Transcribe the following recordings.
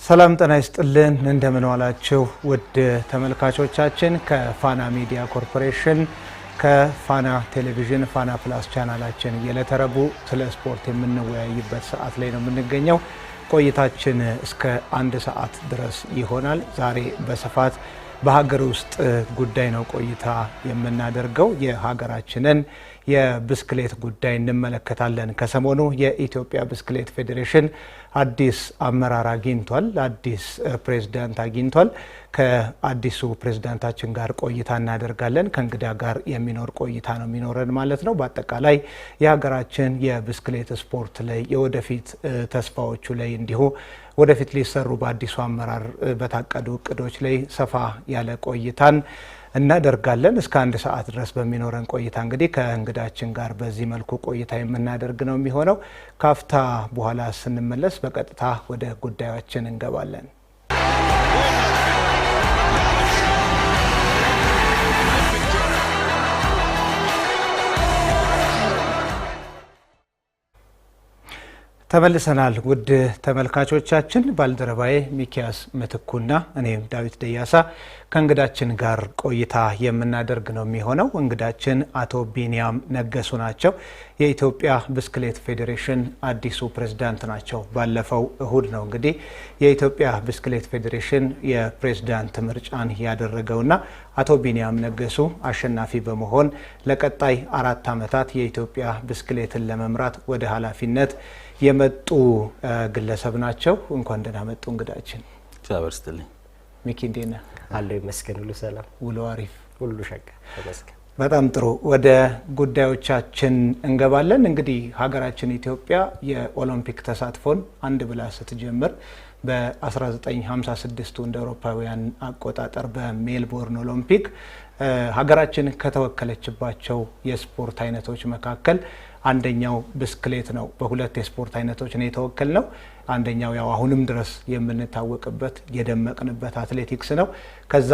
ሰላም ጤና ይስጥልን እንደምን ዋላችሁ ውድ ተመልካቾቻችን ከፋና ሚዲያ ኮርፖሬሽን ከፋና ቴሌቪዥን ፋና ፕላስ ቻናላችን የለተረቡ ስለ ስፖርት የምንወያይበት ሰዓት ላይ ነው የምንገኘው። ቆይታችን እስከ 1 ሰዓት ድረስ ይሆናል። ዛሬ በስፋት በሀገር ውስጥ ጉዳይ ነው ቆይታ የምናደርገው። የሀገራችንን የብስክሌት ጉዳይ እንመለከታለን። ከሰሞኑ የኢትዮጵያ ብስክሌት ፌዴሬሽን አዲስ አመራር አግኝቷል፣ አዲስ ፕሬዝዳንት አግኝቷል። ከአዲሱ ፕሬዝዳንታችን ጋር ቆይታ እናደርጋለን። ከእንግዳ ጋር የሚኖር ቆይታ ነው የሚኖረን ማለት ነው። በአጠቃላይ የሀገራችን የብስክሌት ስፖርት ላይ የወደፊት ተስፋዎቹ ላይ እንዲሁ ወደፊት ሊሰሩ በአዲሱ አመራር በታቀዱ እቅዶች ላይ ሰፋ ያለ ቆይታን እናደርጋለን። እስከ 1 ሰዓት ድረስ በሚኖረን ቆይታ እንግዲህ ከእንግዳችን ጋር በዚህ መልኩ ቆይታ የምናደርግ ነው የሚሆነው። ካፍታ በኋላ ስንመለስ በቀጥታ ወደ ጉዳያችን እንገባለን። ተመልሰናል። ውድ ተመልካቾቻችን ባልደረባዬ ሚኪያስ ምትኩና እኔም ዳዊት ደያሳ ከእንግዳችን ጋር ቆይታ የምናደርግ ነው የሚሆነው። እንግዳችን አቶ ቢኒያም ነገሱ ናቸው። የኢትዮጵያ ብስክሌት ፌዴሬሽን አዲሱ ፕሬዝዳንት ናቸው። ባለፈው እሁድ ነው እንግዲህ የኢትዮጵያ ብስክሌት ፌዴሬሽን የፕሬዝዳንት ምርጫን ያደረገውና አቶ ቢኒያም ነገሱ አሸናፊ በመሆን ለቀጣይ 4 ዓመታት የኢትዮጵያ ብስክሌትን ለመምራት ወደ ኃላፊነት የመጡ ግለሰብ ናቸው። እንኳን ደህና መጡ እንግዳችን። ተባርስተልኝ ሚኪ እንዴት ነህ? አለሁ ይመስገን፣ ሁሉ ሰላም፣ ውሎ አሪፍ፣ ሁሉ ሸጋ ተመስገን። በጣም ጥሩ። ወደ ጉዳዮቻችን እንገባለን። እንግዲህ ሀገራችን ኢትዮጵያ የኦሎምፒክ ተሳትፎን አንድ ብላ ስትጀምር በ1956 እንደ አውሮፓውያን አቆጣጠር በሜልቦርን ኦሎምፒክ ሀገራችን ከተወከለችባቸው የስፖርት አይነቶች መካከል አንደኛው ብስክሌት ነው። በሁለት የስፖርት አይነቶች ነው የተወከልነው። አንደኛው ያው አሁንም ድረስ የምንታወቅበት የደመቅንበት አትሌቲክስ ነው። ከዛ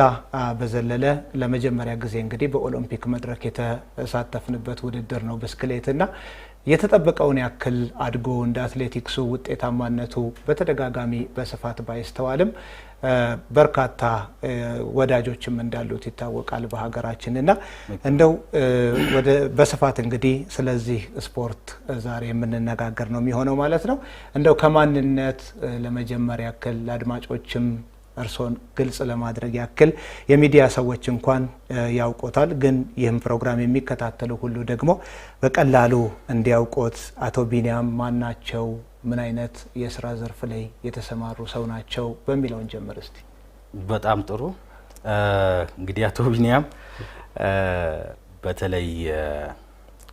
በዘለለ ለመጀመሪያ ጊዜ እንግዲህ በኦሎምፒክ መድረክ የተሳተፍንበት ውድድር ነው ብስክሌትና የተጠበቀውን ያክል አድጎ እንደ አትሌቲክሱ ውጤታማነቱ በተደጋጋሚ በስፋት ባይስተዋልም በርካታ ወዳጆችም እንዳሉት ይታወቃል በሀገራችንና እንደው በስፋት እንግዲህ ስለዚህ ስፖርት ዛሬ የምንነጋገር ነው የሚሆነው ማለት ነው። እንደው ከማንነት ለመጀመሪያ ያክል ለአድማጮችም እርሶን ግልጽ ለማድረግ ያክል የሚዲያ ሰዎች እንኳን ያውቆታል፣ ግን ይህም ፕሮግራም የሚከታተሉ ሁሉ ደግሞ በቀላሉ እንዲያውቁት አቶ ቢኒያም ማን ናቸው? ምን አይነት የስራ ዘርፍ ላይ የተሰማሩ ሰው ናቸው በሚለውን ጀምር እስቲ። በጣም ጥሩ። እንግዲህ አቶ ቢኒያም በተለይ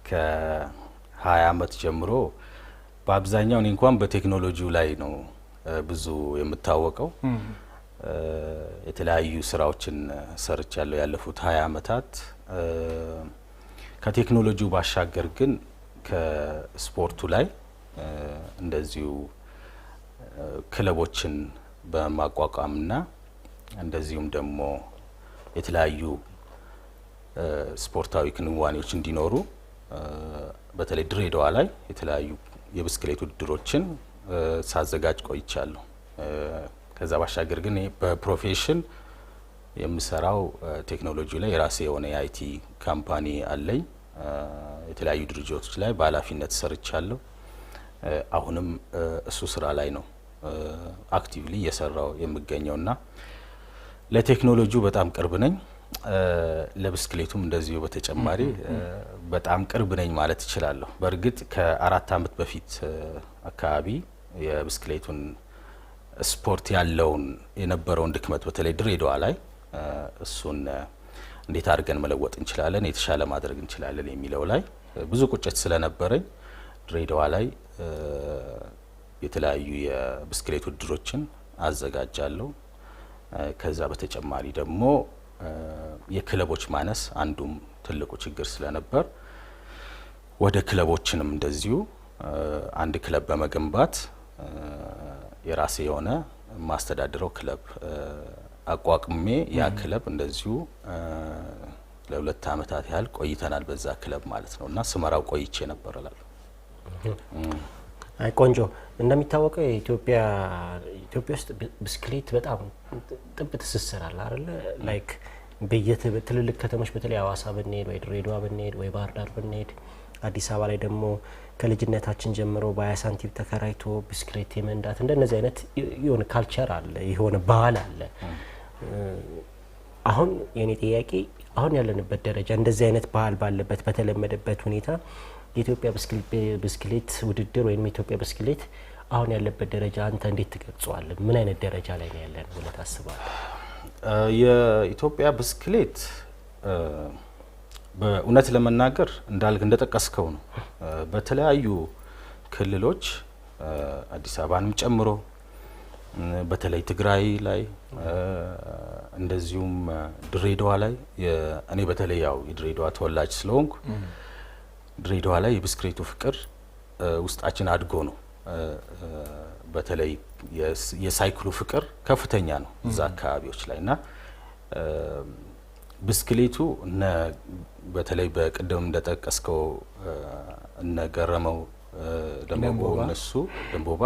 ከ20 ዓመት ጀምሮ በአብዛኛው እኔ እንኳን በቴክኖሎጂው ላይ ነው ብዙ የምታወቀው። የተለያዩ ስራዎችን ሰርቻለሁ ያለፉት 20 ዓመታት። ከቴክኖሎጂው ባሻገር ግን ከስፖርቱ ላይ እንደዚሁ ክለቦችን በማቋቋምና እንደዚሁም ደግሞ የተለያዩ ስፖርታዊ ክንዋኔዎች እንዲኖሩ በተለይ ድሬዳዋ ላይ የተለያዩ የብስክሌት ውድድሮችን ሳዘጋጅ ቆይቻለሁ። ከዛ ባሻገር ግን በፕሮፌሽን የምሰራው ቴክኖሎጂ ላይ የራሴ የሆነ የአይቲ ካምፓኒ አለኝ። የተለያዩ ድርጅቶች ላይ በኃላፊነት ሰርቻለሁ። አሁንም እሱ ስራ ላይ ነው አክቲቭሊ እየሰራው የምገኘውና ለቴክኖሎጂው በጣም ቅርብ ነኝ። ለብስክሌቱም እንደዚሁ በተጨማሪ በጣም ቅርብ ነኝ ማለት እችላለሁ። በእርግጥ ከ4 ዓመት በፊት አካባቢ የብስክሌቱን ስፖርት ያለውን የነበረውን ድክመት በተለይ ድሬዳዋ ላይ እሱን እንዴት አድርገን መለወጥ እንችላለን፣ የተሻለ ማድረግ እንችላለን የሚለው ላይ ብዙ ቁጭት ስለነበረኝ ድሬዳዋ ላይ የተለያዩ የብስክሌት ውድድሮችን አዘጋጃለሁ። ከዛ በተጨማሪ ደግሞ የክለቦች ማነስ አንዱም ትልቁ ችግር ስለነበር ወደ ክለቦችንም እንደዚሁ አንድ ክለብ በመገንባት የራሴ የሆነ ማስተዳደረው ክለብ አቋቁሜ ያ ክለብ እንደዚሁ ለ2 ዓመታት ያህል ቆይተናል በዛ ክለብ ማለት ነውና ስመራው ቆይቼ ነበር እላለሁ። አይ ቆንጆ እንደሚታወቀው ኢትዮጵያ ውስጥ ብስክሌት በጣም ጥብቅ ትስስር አለ አይደል? ላይክ በየትልልቅ ከተሞች በተለይ ሐዋሳ ብንሄድ ወይ ድሬዳዋ ብንሄድ ወይ ባህር ዳር ብንሄድ አዲስ አበባ ላይ ደግሞ ከልጅነታችን ጀምሮ በ20 ሳንቲም ተከራይቶ ብስክሌት የመንዳት እንደነዚህ አይነት የሆነ ካልቸር አለ፣ የሆነ ባህል አለ። አሁን የኔ ጥያቄ አሁን ያለንበት ደረጃ እንደዚህ አይነት ባህል ባለበት በተለመደበት ሁኔታ የኢትዮጵያ ብስክሌት ውድድር ወይም የኢትዮጵያ ብስክሌት አሁን ያለበት ደረጃ አንተ እንዴት ትገልጸዋለህ? ምን አይነት ደረጃ ላይ ነው ያለን ብለህ ታስባለህ? የኢትዮጵያ ብስክሌት በእውነት ለመናገር እንደጠቀስከው ነው። በተለያዩ ክልሎች አዲስ አበባንም ጨምሮ በተለይ ትግራይ ላይ እንደዚሁም ድሬዳዋ ላይ እኔ በተለይ ያው የድሬዳዋ ተወላጅ ስለሆንኩ ድሬዳዋ ላይ የብስክሌቱ ፍቅር ውስጣችን አድጎ ነው። በተለይ የሳይክሉ ፍቅር ከፍተኛ ነው እዛ አካባቢዎች ላይና ብስክሌቱ በተለይ በቅድም እንደጠቀስከው ገረመው ደንቦባ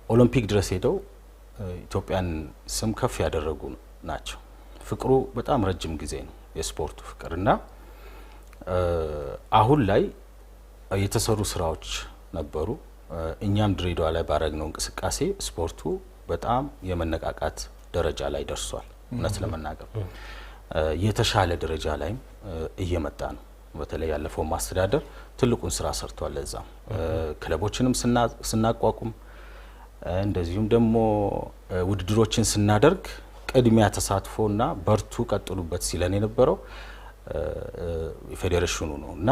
ኦሎምፒክ ድረስ ሄደው ኢትዮጵያን ስም ከፍ ያደረጉ ናቸው። ፍቅሩ በጣም ረጅም ጊዜ ነው የስፖርቱ ፍቅርና አሁን ላይ የተሰሩ ስራዎች ነበሩ። እኛም ድሬዳዋ ላይ ባረግነው እንቅስቃሴ ስፖርቱ በጣም የመነቃቃት ደረጃ ላይ ደርሷል። እውነት ለመናገር የተሻለ ደረጃ ላይም እየመጣ ነው። በተለይ ያለፈው ማስተዳደር ትልቁን ስራ ሰርቷል። ለዛም ክለቦችንም ስናቋቁም እንደዚሁም ደግሞ ውድድሮችን ስናደርግ ቅድሚያ ተሳትፎና በርቱ ቀጥሉበት ሲለን የነበረው ፌዴሬሽኑ ነው እና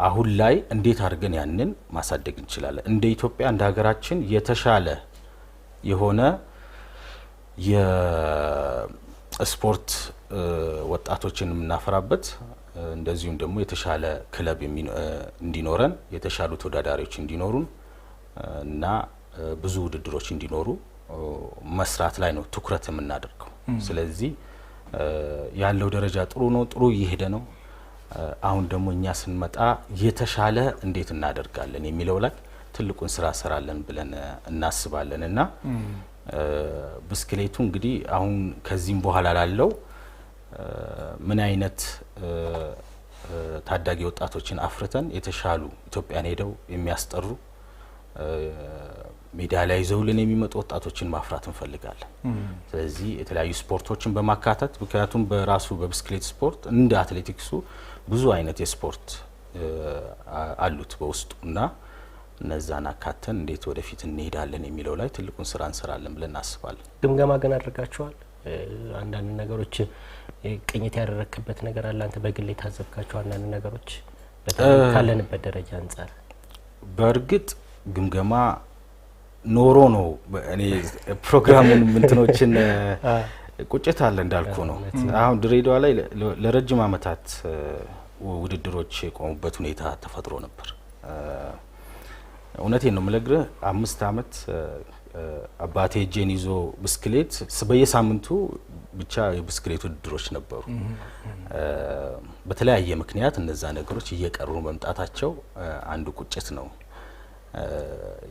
አሁን ላይ እንዴት አድርገን ያንን ማሳደግ እንችላለን? እንደ ኢትዮጵያ እንደ ሀገራችን የተሻለ የሆነ የስፖርት ወጣቶችን የምናፈራበት እንደዚሁም ደግሞ የተሻለ ክለብ እንዲኖረን የተሻሉ ተወዳዳሪዎች እንዲኖሩን እና ብዙ ውድድሮች እንዲኖሩ መስራት ላይ ነው ትኩረት የምናደርገው። ስለዚህ ያለው ደረጃ ጥሩ ነው፣ ጥሩ እየሄደ ነው። አሁን ደግሞ እኛ ስንመጣ የተሻለ እንዴት እናደርጋለን የሚለው ላይ ትልቁን ስራ ሰራለን ብለን እናስባለን እና ብስክሌቱ እንግዲህ አሁን ከዚህም በኋላ ላለው ምን አይነት ታዳጊ ወጣቶችን አፍርተን የተሻሉ ኢትዮጵያን ሄደው የሚያስጠሩ ሜዳሊያ ይዘውልን የሚመጡ ወጣቶችን ማፍራት እንፈልጋለን። ስለዚህ የተለያዩ ስፖርቶችን በማካተት ምክንያቱም በራሱ በብስክሌት ስፖርት እንደ አትሌቲክሱ ብዙ አይነት የስፖርት አሉት በውስጡና እነዛን አካተን እንዴት ወደፊት እንሄዳለን የሚለው ላይ ትልቁን ስራ እንሰራለን ብለን እናስባለን። ግምገማ ግን አድርጋችኋል? አንዳንድ ነገሮች ቅኝት ያደረክበት ነገር አለ? አንተ በግል የታዘብካቸው አንዳንድ ነገሮች በተለይ ካለንበት ደረጃ አንጻር? በእርግጥ ግምገማ ኖሮ ነው እኔ ፕሮግራሙን ምንትኖችን ቁጭት አለ እንዳልኩ ነው። አሁን ድሬዳዋ ላይ ለረጅም አመታት ውድድሮች የቆሙበት ሁኔታ ተፈጥሮ ነበር። እውነቴን ነው የምነግርህ 5 አመት አባቴ እጄን ይዞ ብስክሌት በየሳምንቱ ብቻ የብስክሌት ውድድሮች ነበሩ። በተለያየ ምክንያት እነዛ ነገሮች እየቀሩ መምጣታቸው አንዱ ቁጭት ነው።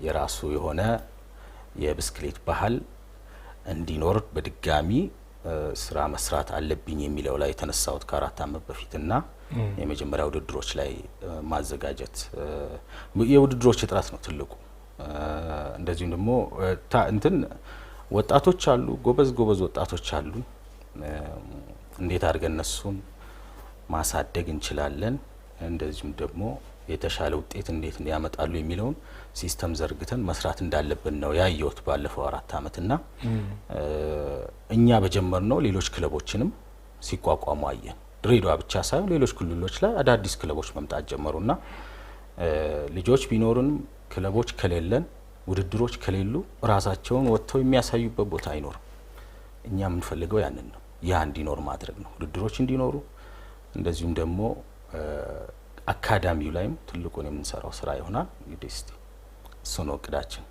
የራሱ የሆነ የብስክሌት ባህል እንዲኖር በድጋሚ ስራ መስራት አለብኝ የሚለው ላይ የተነሳሁት ከ4 አመት በፊትና የመጀመሪያ ውድድሮች ላይ ማዘጋጀት የውድድሮች እጥረት ነው ትልቁ። እንደዚሁም ደግሞ ወጣቶች አሉ፣ ጎበዝ ወጣቶች አሉ። እንዴት አድርገን እነሱን ማሳደግ እንችላለን፣ እንደዚሁም ደግሞ የተሻለ ውጤት እንዴት ያመጣሉ የሚለውን ሲስተም ዘርግተን መስራት እንዳለብን ነው ያየሁት ባለፈው 4 አመትና እኛ በጀመርነው ሌሎች ክለቦችንም ሲቋቋሙ አየን። ድሬዳዋ ብቻ ሳይሆን ሌሎች ክልሎች ላይ አዳዲስ ክለቦች መምጣት ጀመሩና ልጆች ቢኖሩንም ክለቦች ከሌለን ውድድሮች ከሌሉ ራሳቸውን ወጥተው የሚያሳዩበት ቦታ አይኖርም። እኛ የምንፈልገው ያንን ነው። ያ እንዲኖር ማድረግ ነው። ውድድሮች እንዲኖሩ እንደዚሁም ደግሞ አካዳሚው ላይም ትልቁን የምንሰራው ስራ ይሆናል። እንግዲህ እስቲ እሱ ነው እቅዳችን።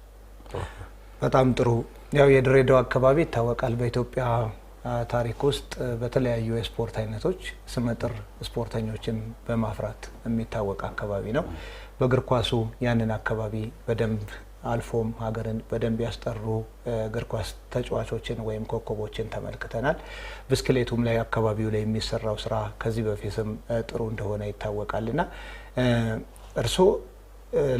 በጣም ጥሩ። ያው የድሬዳዋ አካባቢ ይታወቃል በኢትዮጵያ ታሪክ ውስጥ በተለያዩ የስፖርት አይነቶች ስመጥር ስፖርተኞችን በማፍራት የሚታወቅ አካባቢ ነው። በእግር ኳሱ ያንን አካባቢ በደንብ አልፎም ሀገርን በደንብ ያስጠሩ እግር ኳስ ተጫዋቾችን ወይም ኮከቦችን ተመልክተናል። ብስክሌቱም ላይ አካባቢው ላይ የሚሰራው ስራ ከዚህ በፊትም ጥሩ እንደሆነ ይታወቃልና እርስዎ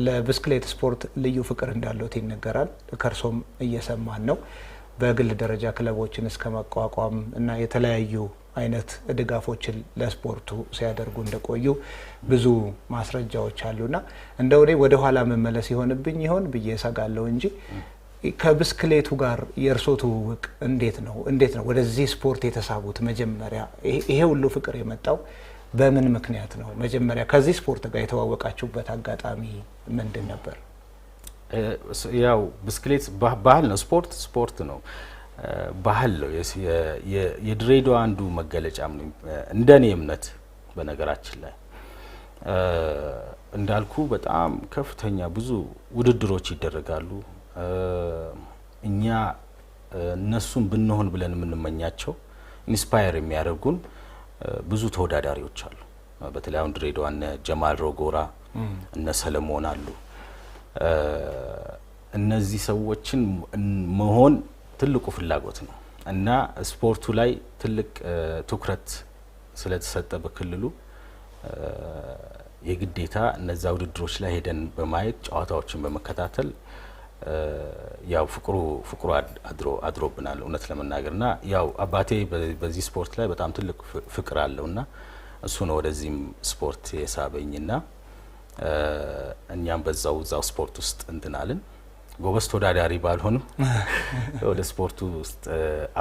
ለብስክሌት ስፖርት ልዩ ፍቅር እንዳለው ይነገራል። ከእርሶም እየሰማን ነው። በግል ደረጃ ክለቦችን እስከ መቋቋም እና የተለያዩ አይነት ድጋፎችን ለስፖርቱ ሲያደርጉ እንደቆዩ ብዙ ማስረጃዎች አሉና እንደው እኔ ወደ ኋላ መመለስ ይሆንብኝ ይሆን ብዬ ሰጋለሁ እንጂ ከብስክሌቱ ጋር የእርሶ ትውውቅ እንዴት ነው ወደዚህ ስፖርት የተሳቡት? መጀመሪያ ይሄ ሁሉ ፍቅር የመጣው በምን ምክንያት ነው? መጀመሪያ ከዚህ ስፖርት ጋር የተዋወቃችሁበት አጋጣሚ ምንድን ነበር? ያው ብስክሌት ባህል ነው፣ ስፖርት ነው፣ ባህል ነው። የድሬዳዋ አንዱ መገለጫም ነው እንደኔ እምነት። በነገራችን ላይ እንዳልኩ በጣም ከፍተኛ ብዙ ውድድሮች ይደረጋሉ። እኛ እነሱን ብንሆን ብለን የምንመኛቸው ኢንስፓየር የሚያደርጉን ብዙ ተወዳዳሪዎች አሉ። በተለይ አሁን ድሬዳዋ እነ ጀማል ሮጎራ እነ ሰለሞን አሉ። እነዚህ ሰዎችን መሆን ትልቁ ፍላጎት ነው እና ስፖርቱ ላይ ትልቅ ትኩረት ስለተሰጠ በክልሉ የግዴታ እነዛ ውድድሮች ላይ ሄደን በማየት ጨዋታዎችን በመከታተል ያው ፍቅሩ አድሮብናል እውነት ለመናገርና ያው አባቴ በዚህ ስፖርት ላይ በጣም ትልቅ ፍቅር አለውና እሱ ነው ወደዚህም ስፖርት የሳበኝና እኛም በዛው ስፖርት ውስጥ እንትናልን። ጎበዝ ተወዳዳሪ ባልሆንም ወደ ስፖርቱ ውስጥ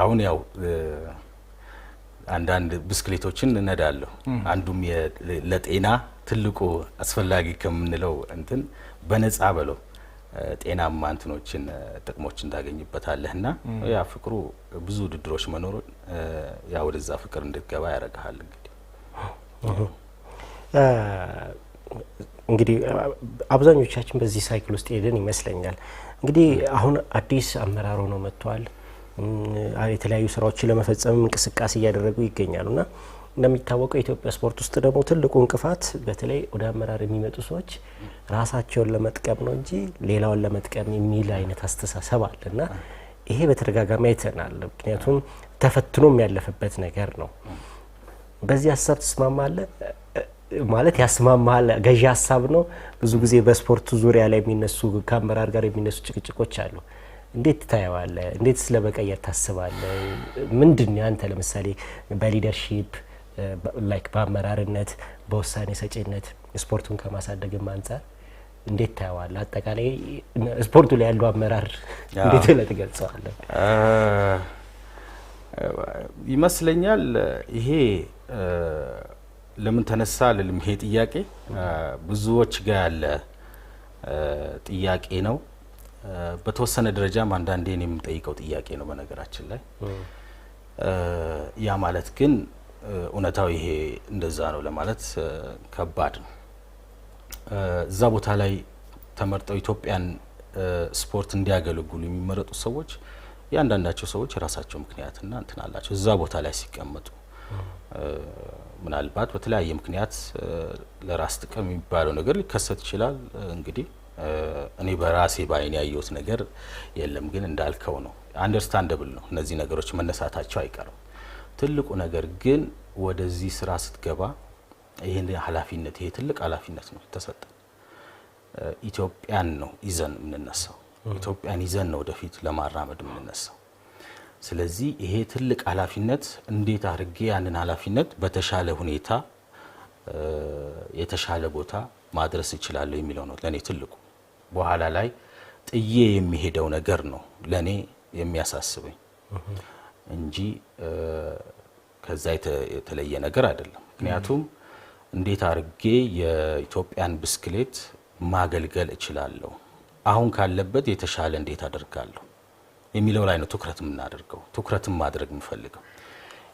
አሁን ያው አንዳንድ ብስክሌቶችን እነዳለሁ። አንዱም ለጤና ትልቁ አስፈላጊ ከምንለው እንትን በነጻ በለው ጤናማ እንትኖችን ጥቅሞችን ታገኝበታለህና ያ ፍቅሩ ብዙ ውድድሮች መኖሩ ያ ወደዛ ፍቅር እንድትገባ ያደርጋል። እንግዲህ አብዛኞቻችን በዚህ ሳይክል ውስጥ ሄደን ይመስለኛል። እንግዲህ አሁን አዲስ አመራር ሆኖ መጥቷል። የተለያዩ ስራዎችን ለመፈጸም እንቅስቃሴ እያደረጉ ይገኛሉና እንደሚታወቀው የኢትዮጵያ ስፖርት ውስጥ ደግሞ ትልቁ እንቅፋት በተለይ ወደ አመራር የሚመጡ ሰዎች ራሳቸውን ለመጥቀም ነው እንጂ ሌላውን ለመጥቀም የሚል አይነት አስተሳሰብ አለና ይሄ በተደጋጋሚ አይተናል። ምክንያቱም ተፈትኖም ያለፈበት ነገር ነው። በዚህ ሀሳብ ተስማማለህ? ማለት ያስማማል? ገዢ ሀሳብ ነው። ብዙ ጊዜ በስፖርቱ ዙሪያ ላይ የሚነሱ ከአመራር ጋር የሚነሱ ጭቅጭቆች አሉ። እንዴት ታየዋለህ? እንዴት ስለመቀየር ታስባለህ? ምንድን ያንተ ለምሳሌ በሊደርሺፕ ላይክ በአመራርነት በውሳኔ ሰጪነት ስፖርቱን ከማሳደግም አንፃር እንዴት ታየዋለህ? አጠቃላይ ስፖርቱ ላይ ያለው አመራር እንዴት ለተገልጸዋለህ? ይመስለኛል ይሄ ለምን ተነሳ ልልም ይሄ ጥያቄ ብዙዎች ጋር ያለ ጥያቄ ነው። በተወሰነ ደረጃም አንዳንዴ እኔ የምጠይቀው ጥያቄ ነው በነገራችን ላይ። ያ ማለት ግን እውነታው ይሄ እንደዛ ነው ለማለት ከባድ ነው። እዛ ቦታ ላይ ተመርጠው ኢትዮጵያን ስፖርት እንዲያገለግሉ የሚመረጡ ሰዎች ያንዳንዳቸው ሰዎች የራሳቸው ምክንያትና እንትን አላቸው። እዛ ቦታ ላይ ሲቀመጡ ምናልባት በተለያየ ምክንያት ለራስ ጥቅም የሚባለው ነገር ሊከሰት ይችላል። እንግዲህ እኔ በራሴ ባይኔ ያየሁት ነገር የለም፣ ግን እንዳልከው ነው፣ አንደርስታንደብል ነው። እነዚህ ነገሮች መነሳታቸው አይቀርም። ትልቁ ነገር ግን ወደዚህ ስራ ስትገባ ይሄን ኃላፊነት ይሄ ትልቅ ኃላፊነት ነው ተሰጠን። ኢትዮጵያን ነው ይዘን የምንነሳው። ኢትዮጵያን ይዘን ነው ወደፊት ለማራመድ የምንነሳው። ስለዚህ ይሄ ትልቅ ኃላፊነት እንዴት አድርጌ ያንን ኃላፊነት በተሻለ ሁኔታ የተሻለ ቦታ ማድረስ እችላለሁ የሚለው ነው ለኔ ትልቁ። በኋላ ላይ ጥዬ የሚሄደው ነገር ነው ለኔ የሚያሳስበኝ እንጂ ከዛ የተለየ ነገር አይደለም። ምክንያቱም እንዴት አድርጌ የኢትዮጵያን ብስክሌት ማገልገል እችላለሁ፣ አሁን ካለበት የተሻለ እንዴት አደርጋለሁ የሚለው ላይ ነው ትኩረት የምናደርገው፣ ትኩረትም ማድረግ የምፈልገው።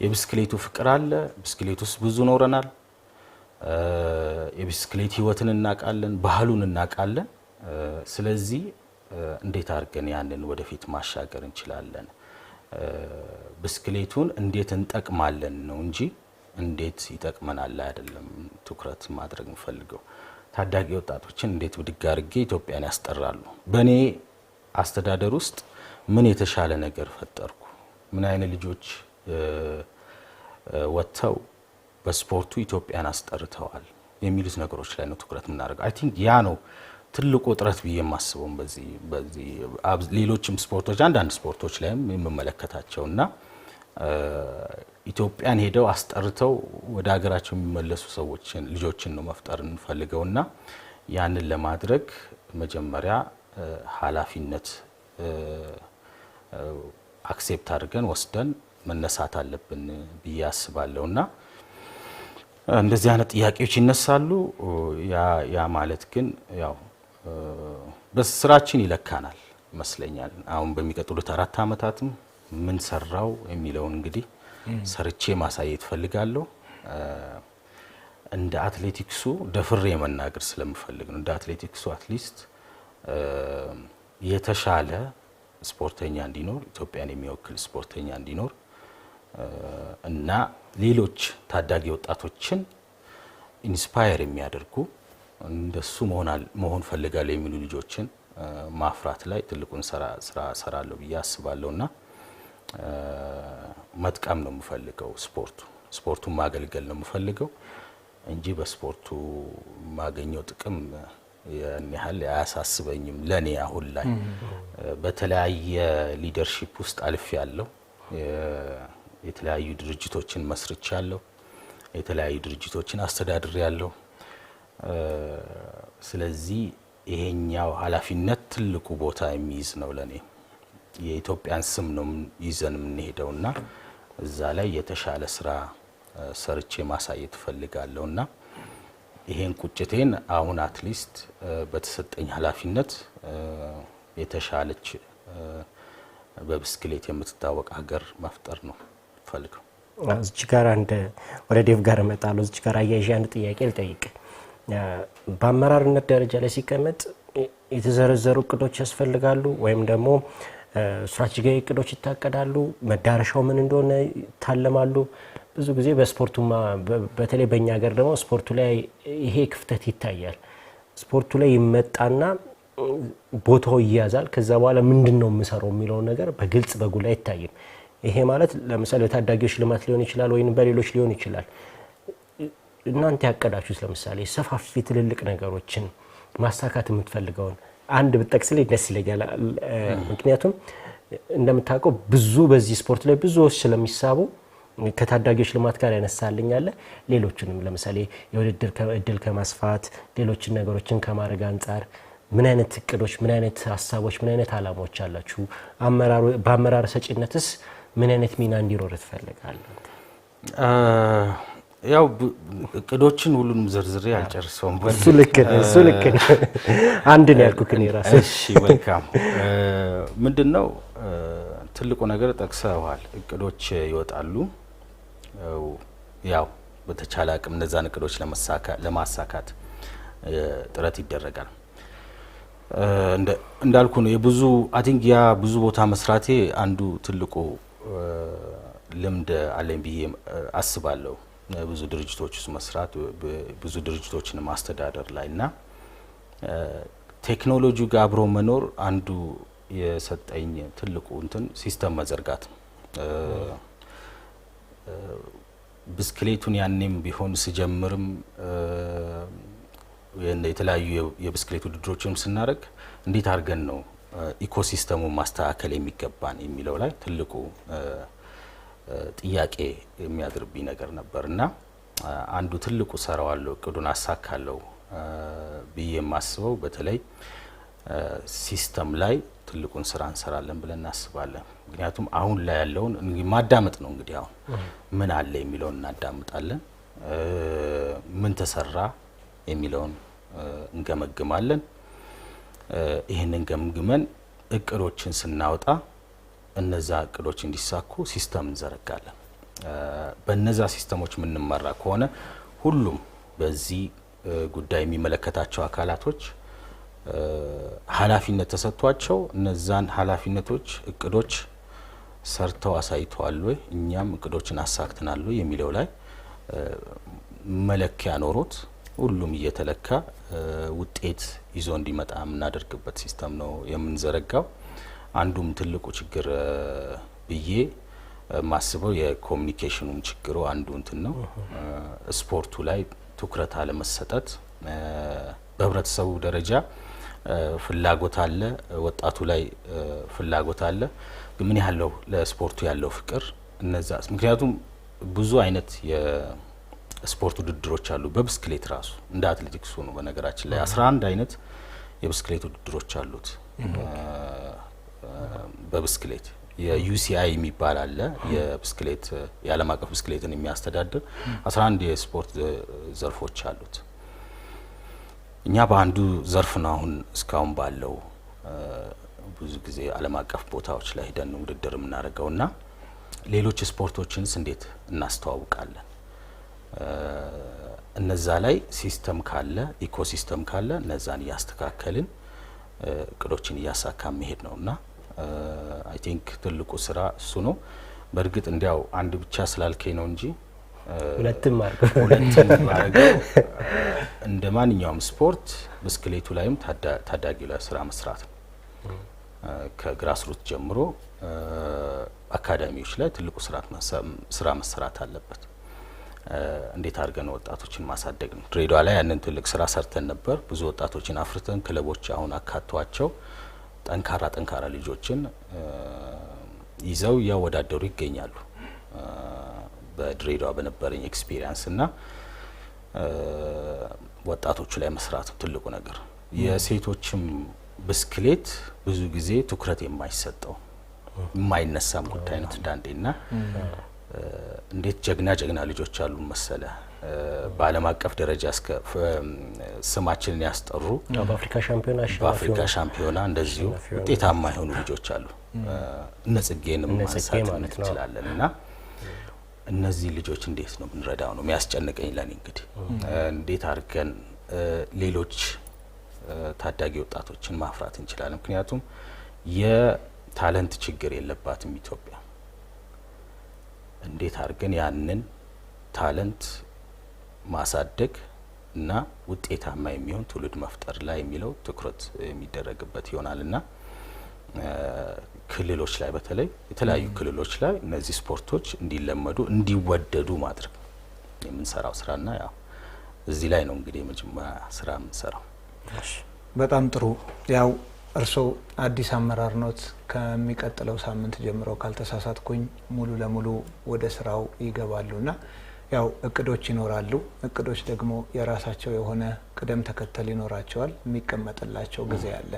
የብስክሌቱ ፍቅር አለ፣ ብስክሌት ውስጥ ብዙ ኖረናል። የብስክሌት ህይወትን እናውቃለን፣ ባህሉን እናውቃለን። ስለዚህ እንዴት አድርገን ያንን ወደፊት ማሻገር እንችላለን ብስክሌቱን እንዴት እንጠቅማለን ነው እንጂ እንዴት ይጠቅመናል አይደለም ትኩረት ማድረግ እንፈልገው። ታዳጊ ወጣቶችን እንዴት ብድግ አድርጌ ኢትዮጵያን ያስጠራሉ? በኔ አስተዳደር ውስጥ ምን የተሻለ ነገር ፈጠርኩ? ምን አይነት ልጆች ወጥተው በስፖርቱ ኢትዮጵያን አስጠርተዋል የሚሉት ነገሮች ላይ ነው ትኩረት የምናደርገው። አይ ቲንክ ያ ነው ትልቁ ጥረት ብዬ የማስበው። በዚህ ሌሎችም ስፖርቶች አንዳንድ ስፖርቶች ላይም የምመለከታቸውና ኢትዮጵያን ሄደው አስጠርተው ወደ ሀገራቸው የሚመለሱ ሰዎችን ልጆችን ነው መፍጠር እንፈልገውና ያንን ለማድረግ መጀመሪያ ኃላፊነት አክሴፕት አድርገን ወስደን መነሳት አለብን ብዬ አስባለሁና እንደዚህ አይነት ጥያቄዎች ይነሳሉ። ያ ማለት ግን ያው በስራችን ይለካናል ይመስለኛል። አሁን በሚቀጥሉት 4 አመታትም ምን ሰራው የሚለውን እንግዲህ ሰርቼ ማሳየት ፈልጋለሁ። እንደ አትሌቲክሱ ደፍሬ መናገር ስለምፈልግ ነው። እንደ አትሌቲክሱ አትሊስት የተሻለ ስፖርተኛ እንዲኖር ኢትዮጵያን የሚወክል ስፖርተኛ እንዲኖር እና ሌሎች ታዳጊ ወጣቶችን ኢንስፓየር የሚያደርጉ እንደሱ መሆን ፈልጋለሁ የሚሉ ልጆችን ማፍራት ላይ ትልቁን ስራ ሰራለሁ ብዬ አስባለሁና መጥቀም ነው የምፈልገው። ስፖርቱን ማገልገል ነው የምፈልገው እንጂ በስፖርቱ ማገኘው ጥቅም ያን ያህል አያሳስበኝም። ለኔ አሁን ላይ በተለያየ ሊደርሺፕ ውስጥ አልፍ ያለው የተለያዩ ድርጅቶችን መስርቻለሁ፣ የተለያዩ ድርጅቶችን አስተዳድር ያለው። ስለዚህ ይሄኛው ኃላፊነት ትልቁ ቦታ የሚይዝ ነው ለኔ። የኢትዮጵያን ስም ነው ይዘን የምንሄደውና እዛ ላይ የተሻለ ስራ ሰርቼ ማሳየት ፈልጋለሁና ይሄን ቁጭቴን አሁን አትሊስት በተሰጠኝ ኃላፊነት የተሻለች በብስክሌት የምትታወቅ ሀገር መፍጠር ነው ፈልገው። እዚህ ጋር ወደ ዴቭ ጋር እመጣለሁ። እዚህ ጋር አያይዤ አንድ ጥያቄ ልጠይቅ። በአመራርነት ደረጃ ላይ ሲቀመጥ የተዘረዘሩ እቅዶች ያስፈልጋሉ ወይም ደግሞ ስትራቴጂያዊ እቅዶች ይታቀዳሉ? መዳረሻው ምን እንደሆነ ይታለማሉ? ብዙ ጊዜ በስፖርቱማ በተለይ በእኛ ሀገር ደግሞ ስፖርቱ ላይ ይሄ ክፍተት ይታያል። ስፖርቱ ላይ ይመጣና ቦታው ይያዛል። ከዛ በኋላ ምንድነው የምሰራው የሚለው ነገር በግልጽ በጉል አይታይም። ይሄ ማለት ለምሳሌ ታዳጊዎች ልማት ሊሆን ይችላል ወይም በሌሎች ሊሆን ይችላል። እናንተ ያቀዳችሁት ለምሳሌ ሰፋፊ ትልልቅ ነገሮችን ማሳካት የምትፈልገውን አንድ ብትጠቅስልኝ ደስ ይለኛል። ምክንያቱም እንደምታውቀው ብዙ በዚህ ስፖርት ላይ ብዙዎች ስለሚሳቡ ከታዳጊዎች ልማት ጋር ያነሳልኛል። ሌሎችንም ለምሳሌ የውድድር እድል ከማስፋት ሌሎችን ነገሮችን ከማድረግ አንፃር ምን አይነት እቅዶች፣ ምን አይነት ሀሳቦች፣ ምን አይነት አላማዎች አላችሁ? በአመራር ሰጪነትስ ምን አይነት ሚና እንዲኖር ትፈልጋለህ? ያው እቅዶችን ሁሉንም ዝርዝሬ አልጨርሰውም። እሱ ልክ ነው። አንድ ነው ያልኩት እኔ ራሴ። እሺ መልካም። ምንድነው ትልቁ ነገር ጠቅሰዋል። እቅዶች ይወጣሉ። ያው በተቻለ አቅም እነዛን እቅዶች ለማሳካት ጥረት ይደረጋል። እንዳልኩ ነው የብዙ አይ ቲንክ ያ ብዙ ቦታ መስራቴ አንዱ ትልቁ ልምድ አለኝ ብዬ አስባለሁ። ብዙ ድርጅቶች ውስጥ መስራት፣ ብዙ ድርጅቶችን ማስተዳደር ላይና ቴክኖሎጂው ጋር አብሮ መኖር አንዱ የሰጠኝ ትልቁ ሲስተም መዘርጋት ነው። ብስክሌቱን ያኔም ቢሆን ስጀምርም የተለያዩ የብስክሌት ውድድሮችንም ስናደርግ እንዴት አድርገን ነው ኢኮሲስተሙን ማስተካከል የሚገባን የሚለው ላይ ትልቁ ጥያቄ የሚያድርብኝ ነገር ነበርና አንዱ ትልቁ ሰራዋለሁ እቅዱን አሳካለሁ ብዬ የማስበው በተለይ ሲስተም ላይ ትልቁን ስራ እንሰራለን ብለን እናስባለን። ምክንያቱም አሁን ላይ ያለውን ማዳመጥ ነው። እንግዲህ አሁን ምን አለ የሚለውን እናዳምጣለን፣ ምን ተሰራ የሚለውን እንገመግማለን። ይህንን ገምግመን እቅዶችን ስናወጣ እነዛ እቅዶች እንዲሳኩ ሲስተም እንዘረጋለን። በነዛ ሲስተሞች የምንመራ ከሆነ ሁሉም በዚህ ጉዳይ የሚመለከታቸው አካላቶች ኃላፊነት ተሰጥቷቸው እነዛን ኃላፊነቶች እቅዶች ሰርተው አሳይተዋል ወይ እኛም እቅዶችን አሳክተናል ወይ የሚለው ላይ መለኪያ ኖሮት ሁሉም እየተለካ ውጤት ይዞ እንዲመጣ የምናደርግበት ሲስተም ነው የምንዘረጋው። አንዱም ትልቁ ችግር ብዬ ማስበው የኮሚኒኬሽኑም ችግሩ አንዱ እንትን ነው። ስፖርቱ ላይ ትኩረት አለመሰጠት፣ በህብረተሰቡ ደረጃ ፍላጎት አለ፣ ወጣቱ ላይ ፍላጎት አለ፣ ግን ምን ያለው ለስፖርቱ ያለው ፍቅር እነዛ ምክንያቱም ብዙ አይነት የስፖርት ውድድሮች አሉ። በብስክሌት ራሱ እንደ አትሌቲክሱ ነው በነገራችን ላይ 11 አይነት የብስክሌት ውድድሮች አሉት። በብስክሌት የዩሲአይ የሚባል አለ፣ የብስክሌት የዓለም አቀፍ ብስክሌትን የሚያስተዳድር 11 የስፖርት ዘርፎች አሉት። እኛ በአንዱ ዘርፍ ነው አሁን እስካሁን ባለው ብዙ ጊዜ ዓለም አቀፍ ቦታዎች ላይ ሄደን ውድድር የምናደርገውና ሌሎች ስፖርቶችንስ እንዴት እናስተዋውቃለን? እነዛ ላይ ሲስተም ካለ ኢኮሲስተም ካለ እነዛን እያስተካከልን እቅዶችን እያሳካ መሄድ ነውና አይ ቲንክ ትልቁ ስራ እሱ ነው። በእርግጥ እንዲያው አንድ ብቻ ስላልከኝ ነው እንጂ ሁለቱም ማድረገው እንደ ማንኛውም ስፖርት ብስክሌቱ ላይም ታዳጊው ላይ ስራ መስራት ነው። ከግራስሩት ጀምሮ አካዳሚዎች ላይ ትልቁ ስራ መሰራት አለበት። እንዴት አድርገን ወጣቶችን ማሳደግ ነው። ድሬዳዋ ላይ ያንን ትልቅ ስራ ሰርተን ነበር። ብዙ ወጣቶችን አፍርተን ክለቦች አሁን አካቷቸው ጠንካራ ልጆችን ይዘው እያወዳደሩ ይገኛሉ። በድሬዳዋ በነበረኝ ኤክስፒሪየንስ እና ወጣቶቹ ላይ መስራት ትልቁ ነገር። የሴቶችም ብስክሌት ብዙ ጊዜ ትኩረት የማይሰጠው የማይነሳም ጉዳይ ነው ዳንዴና እንዴት ጀግና ልጆች አሉ መሰለ በዓለም አቀፍ ደረጃ እስከ ስማችንን ያስጠሩ በአፍሪካ ሻምፒዮና እንደዚሁ ውጤታማ የሆኑ ልጆች አሉ። እነጽጌንም ማንሳት እንችላለን እና እነዚህ ልጆች እንዴት ነው ብንረዳው ነው የሚያስጨንቀኝ ለኔ። እንግዲህ እንዴት አድርገን ሌሎች ታዳጊ ወጣቶችን ማፍራት እንችላለን? ምክንያቱም የታለንት ችግር የለባትም ኢትዮጵያ። እንዴት አድርገን ያንን ታለንት ማሳደግ እና ውጤታማ የሚሆን ትውልድ መፍጠር ላይ የሚለው ትኩረት የሚደረግበት ይሆናልና ክልሎች ላይ በተለይ የተለያዩ ክልሎች ላይ እነዚህ ስፖርቶች እንዲለመዱ እንዲወደዱ ማድረግ የምንሰራው ስራና ያው እዚህ ላይ ነው እንግዲህ የመጀመሪያ ስራ የምንሰራው። በጣም ጥሩ። ያው እርስዎ አዲስ አመራር ኖት። ከሚቀጥለው ሳምንት ጀምሮ ካልተሳሳትኩኝ ሙሉ ለሙሉ ወደ ስራው ይገባሉና ያው እቅዶች ይኖራሉ። እቅዶች ደግሞ የራሳቸው የሆነ ቅደም ተከተል ይኖራቸዋል፣ የሚቀመጥላቸው ጊዜ አለ።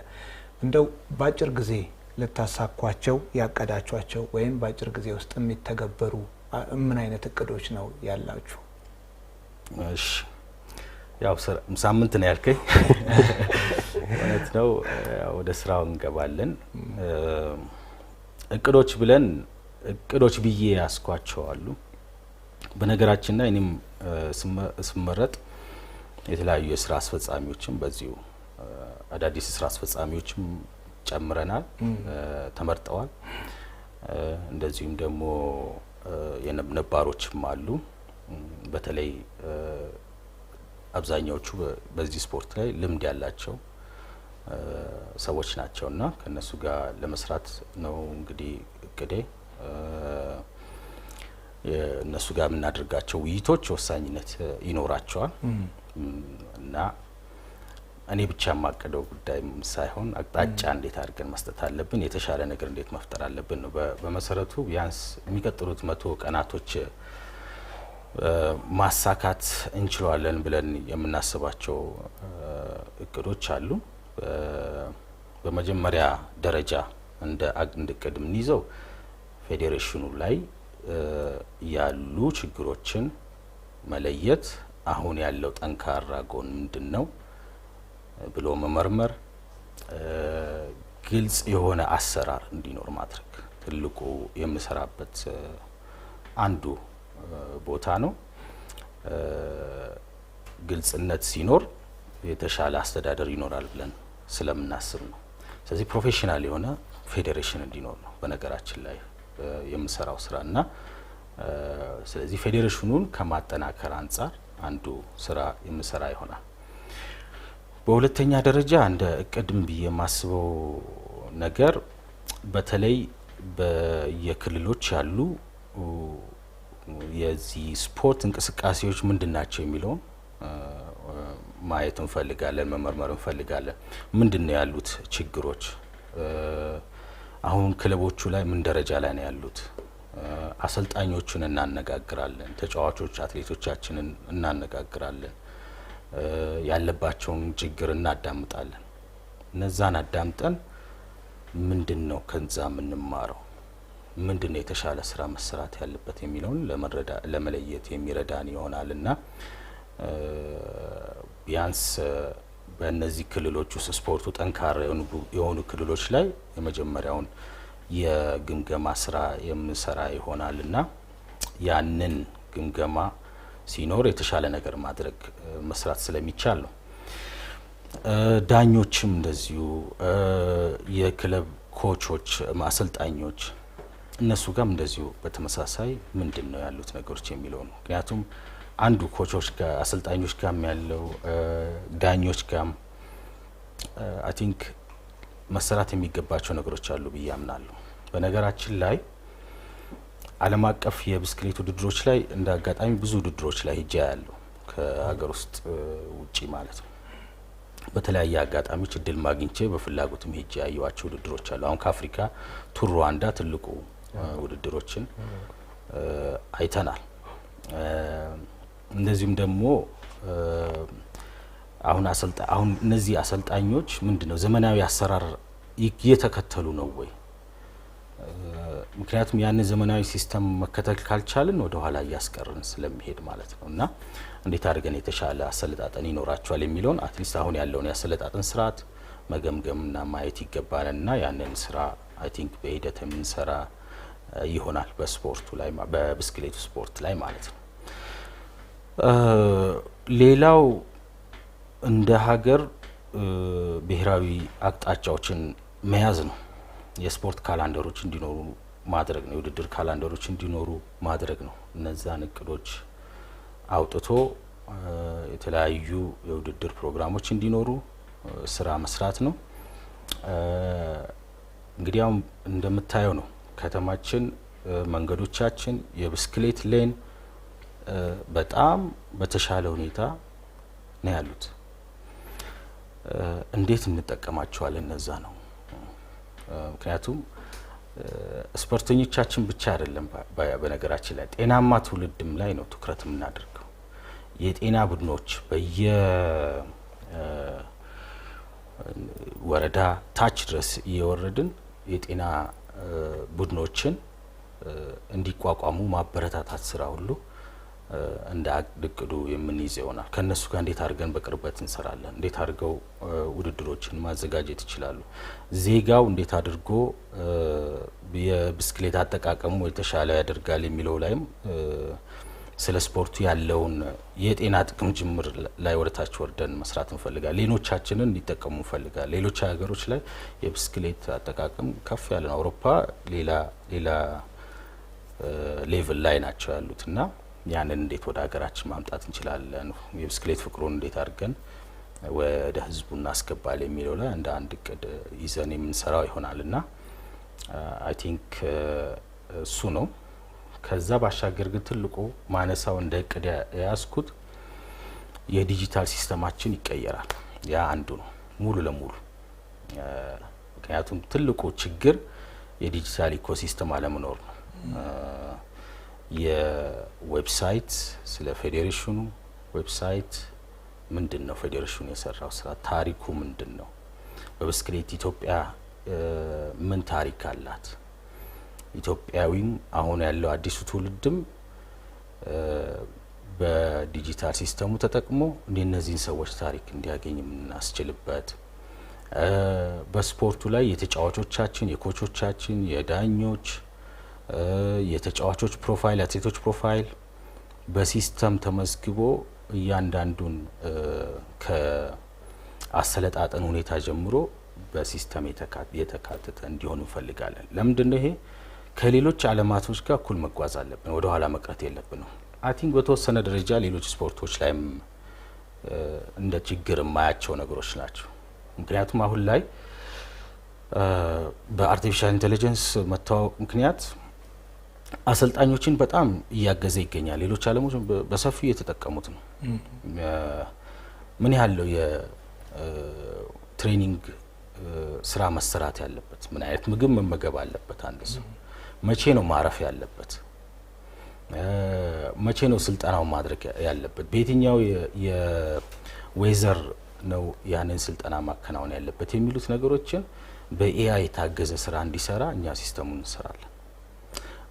እንደው በአጭር ጊዜ ልታሳኳቸው ያቀዳቿቸው ወይም በአጭር ጊዜ ውስጥ የሚተገበሩ ምን አይነት እቅዶች ነው ያላችሁ? እሺ ያው ሳምንት ነው ያልከኝ እውነት ነው። ወደ ስራው እንገባለን። እቅዶች ብዬ ያስኳቸዋሉ። በነገራችን ላይ እኔም ስመረጥ የተለያዩ የስራ አስፈጻሚዎችም በዚሁ አዳዲስ ስራ አስፈጻሚዎችም ጨምረናል፣ ተመርጠዋል። እንደዚሁም ደግሞ የነባሮችም አሉ። በተለይ አብዛኛዎቹ በዚህ ስፖርት ላይ ልምድ ያላቸው ሰዎች ናቸውና ከነሱ ጋር ለመስራት ነው እንግዲህ እቅዴ። እነሱ ጋር የምናደርጋቸው ውይይቶች ወሳኝነት ይኖራቸዋል እና እኔ ብቻ የማቀደው ጉዳይ ሳይሆን አቅጣጫ እንዴት አድርገን መስጠት አለብን፣ የተሻለ ነገር እንዴት መፍጠር አለብን ነው። በመሰረቱ ቢያንስ የሚቀጥሉት 100 ቀናቶች ማሳካት እንችላለን ብለን የምናስባቸው እቅዶች አሉ። በመጀመሪያ ደረጃ እንደ እቅድ የምንይዘው ፌዴሬሽኑ ላይ ያሉ ችግሮችን መለየት፣ አሁን ያለው ጠንካራ ጎን ምንድነው ብሎ መመርመር፣ ግልጽ የሆነ አሰራር እንዲኖር ማድረግ ትልቁ የምሰራበት አንዱ ቦታ ነው። ግልጽነት ሲኖር የተሻለ አስተዳደር ይኖራል ብለን ስለምናስብ ነው። ስለዚህ ፕሮፌሽናል የሆነ ፌዴሬሽን እንዲኖር ነው። በነገራችን ላይ የምሰራው ስራና ስለዚህ ፌዴሬሽኑን ከማጠናከር አንጻር አንዱ ስራ የምሰራ ይሆናል። በሁለተኛ ደረጃ እንደ እቅድም ብዬ የማስበው ነገር በተለይ በየክልሎች ያሉ የዚህ ስፖርት እንቅስቃሴዎች ምንድናቸው የሚለውን ማየት እንፈልጋለን፣ መመርመር እንፈልጋለን። ምንድነው ያሉት ችግሮች? አሁን ክለቦቹ ላይ ምን ደረጃ ላይ ነው ያሉት? አሰልጣኞቹን እናነጋግራለን፣ ተጫዋቾች አትሌቶቻችንን እናነጋግራለን፣ ያለባቸውን ችግር እናዳምጣለን። እነዛን አዳምጠን ምንድነው ከዛ የምንማረው፣ ምንድነው የተሻለ ስራ መሰራት ያለበት የሚለውን ለመለየት የሚረዳን ይሆናልና ቢያንስ በእነዚህ ክልሎች ውስጥ ስፖርቱ ጠንካራ የሆኑ ክልሎች ላይ የመጀመሪያውን የግምገማ ስራ የምሰራ ይሆናልና ያንን ግምገማ ሲኖር የተሻለ ነገር ማድረግ መስራት ስለሚቻል ነው። ዳኞችም እንደዚሁ የክለብ ኮቾች፣ አሰልጣኞች እነሱ ጋርም እንደዚሁ በተመሳሳይ ምንድነው ያሉት ነገሮች የሚለው ነው። ምክንያቱም አንዱ ኮቾች ጋር አሰልጣኞች ጋርም ያለው ዳኞች ጋርም አይ ቲንክ መሰራት የሚገባቸው ነገሮች አሉ ብዬ አምናለሁ። በነገራችን ላይ ዓለም አቀፍ የብስክሌት ውድድሮች ላይ እንደ አጋጣሚ ብዙ ውድድሮች ላይ ሄጄ ያለው ከሀገር ውስጥ ውጪ ማለት ነው። በተለያየ አጋጣሚዎች እድል ማግኝቼ በፍላጎትም ሄጄ ያየዋቸው ውድድሮች አሉ። አሁን ከአፍሪካ ቱር ሩዋንዳ ትልቁ ውድድሮችን አይተናል። እንደዚሁም ደግሞ አሁን እነዚህ አሰልጣኞች ምንድነው ዘመናዊ አሰራር እየተከተሉ ነው ወይ? ምክንያቱም ያንን ዘመናዊ ሲስተም መከተል ካልቻልን ወደ ኋላ እያስቀርን ስለሚሄድ ማለት ነው። እና እንዴት አድርገን የተሻለ አሰለጣጠን ይኖራቸዋል የሚለውን አትሊስት አሁን ያለውን ያሰለጣጠን ስርዓት መገምገምና ማየት ይገባልና ያንን ስራ አይ ቲንክ በሂደት የምንሰራ ይሆናል በስፖርቱ ላይ በብስክሌቱ ስፖርት ላይ ማለት ነው። ሌላው እንደ ሀገር ብሔራዊ አቅጣጫዎችን መያዝ ነው። የስፖርት ካላንደሮች እንዲኖሩ ማድረግ ነው። የውድድር ካላንደሮች እንዲኖሩ ማድረግ ነው። እነዛን እቅዶች አውጥቶ የተለያዩ የውድድር ፕሮግራሞች እንዲኖሩ ስራ መስራት ነው። እንግዲህ አሁን እንደምታየው ነው ከተማችን መንገዶቻችን የብስክሌት ሌን በጣም በተሻለ ሁኔታ ነው ያሉት። እንዴት እንጠቀማቸዋለን? እነዛ ነው። ምክንያቱም ስፖርተኞቻችን ብቻ አይደለም፣ በነገራችን ላይ ጤናማ ትውልድም ላይ ነው ትኩረት የምናደርገው። የጤና ቡድኖች በየወረዳ ታች ድረስ እየወረድን የጤና ቡድኖችን እንዲቋቋሙ ማበረታታት ስራ ሁሉ እንደ እቅዱ የምንይዝ ይሆናል። ከነሱ ጋር እንዴት አድርገን በቅርበት እንሰራለን? እንዴት አድርገው ውድድሮችን ማዘጋጀት ይችላሉ? ዜጋው እንዴት አድርጎ የብስክሌት አጠቃቀሙ የተሻለ ያደርጋል የሚለው ላይም ስለ ስፖርቱ ያለውን የጤና ጥቅም ጅምር ላይ ወደታች ወርደን መስራት እንፈልጋለን። ሌሎቻችንን እንዲጠቀሙ እንፈልጋለን። ሌሎች ሀገሮች ላይ የብስክሌት አጠቃቀም ከፍ ያለ ነው። አውሮፓ ሌላ ሌቭል ላይ ናቸው ያሉትና ያንን እንዴት ወደ ሀገራችን ማምጣት እንችላለን? የብስክሌት ፍቅሩን እንዴት አድርገን ወደ ህዝቡ እናስገባል የሚለው ላይ እንደ አንድ እቅድ ይዘን የምንሰራው ይሆናልና አይ ቲንክ እሱ ነው። ከዛ ባሻገር ግን ትልቁ ማነሳው እንደ እቅድ ያስኩት የዲጂታል ሲስተማችን ይቀየራል። ያ አንዱ ነው ሙሉ ለሙሉ። ምክንያቱም ትልቁ ችግር የዲጂታል ኢኮሲስተም አለመኖር ነው። የዌብሳይት ስለ ፌዴሬሽኑ ዌብሳይት ምንድን ነው? ፌዴሬሽኑ የሰራው ስራ ታሪኩ ምንድን ነው? በብስክሌት ኢትዮጵያ ምን ታሪክ አላት? ኢትዮጵያዊም አሁን ያለው አዲሱ ትውልድም በዲጂታል ሲስተሙ ተጠቅሞ እነዚህን ሰዎች ታሪክ እንዲያገኝ የምናስችልበት በስፖርቱ ላይ የተጫዋቾቻችን፣ የኮቾቻችን፣ የዳኞች የተጫዋቾች ፕሮፋይል፣ የአትሌቶች ፕሮፋይል በሲስተም ተመዝግቦ እያንዳንዱን ከአሰለጣጠን ሁኔታ ጀምሮ በሲስተም የተካተተ እንዲሆን እንፈልጋለን። ለምንድነው ይሄ? ከሌሎች ዓለማቶች ጋር እኩል መጓዝ አለብን። ወደ ኋላ መቅረት የለብንም። አይ ቲንክ በተወሰነ ደረጃ ሌሎች ስፖርቶች ላይም እንደ ችግር የማያቸው ነገሮች ናቸው። ምክንያቱም አሁን ላይ በአርቲፊሻል ኢንቴሊጀንስ መተዋወቅ ምክንያት አሰልጣኞችን በጣም እያገዘ ይገኛል። ሌሎች ዓለሞች በሰፊው እየተጠቀሙት ነው። ምን ያለው የትሬኒንግ ስራ መሰራት ያለበት፣ ምን አይነት ምግብ መመገብ አለበት፣ አንድ ሰው መቼ ነው ማረፍ ያለበት፣ መቼ ነው ስልጠናው ማድረግ ያለበት፣ በየትኛው የዌዘር ነው ያንን ስልጠና ማከናወን ያለበት የሚሉት ነገሮችን በኤአይ የታገዘ ስራ እንዲሰራ እኛ ሲስተሙን እንሰራለን።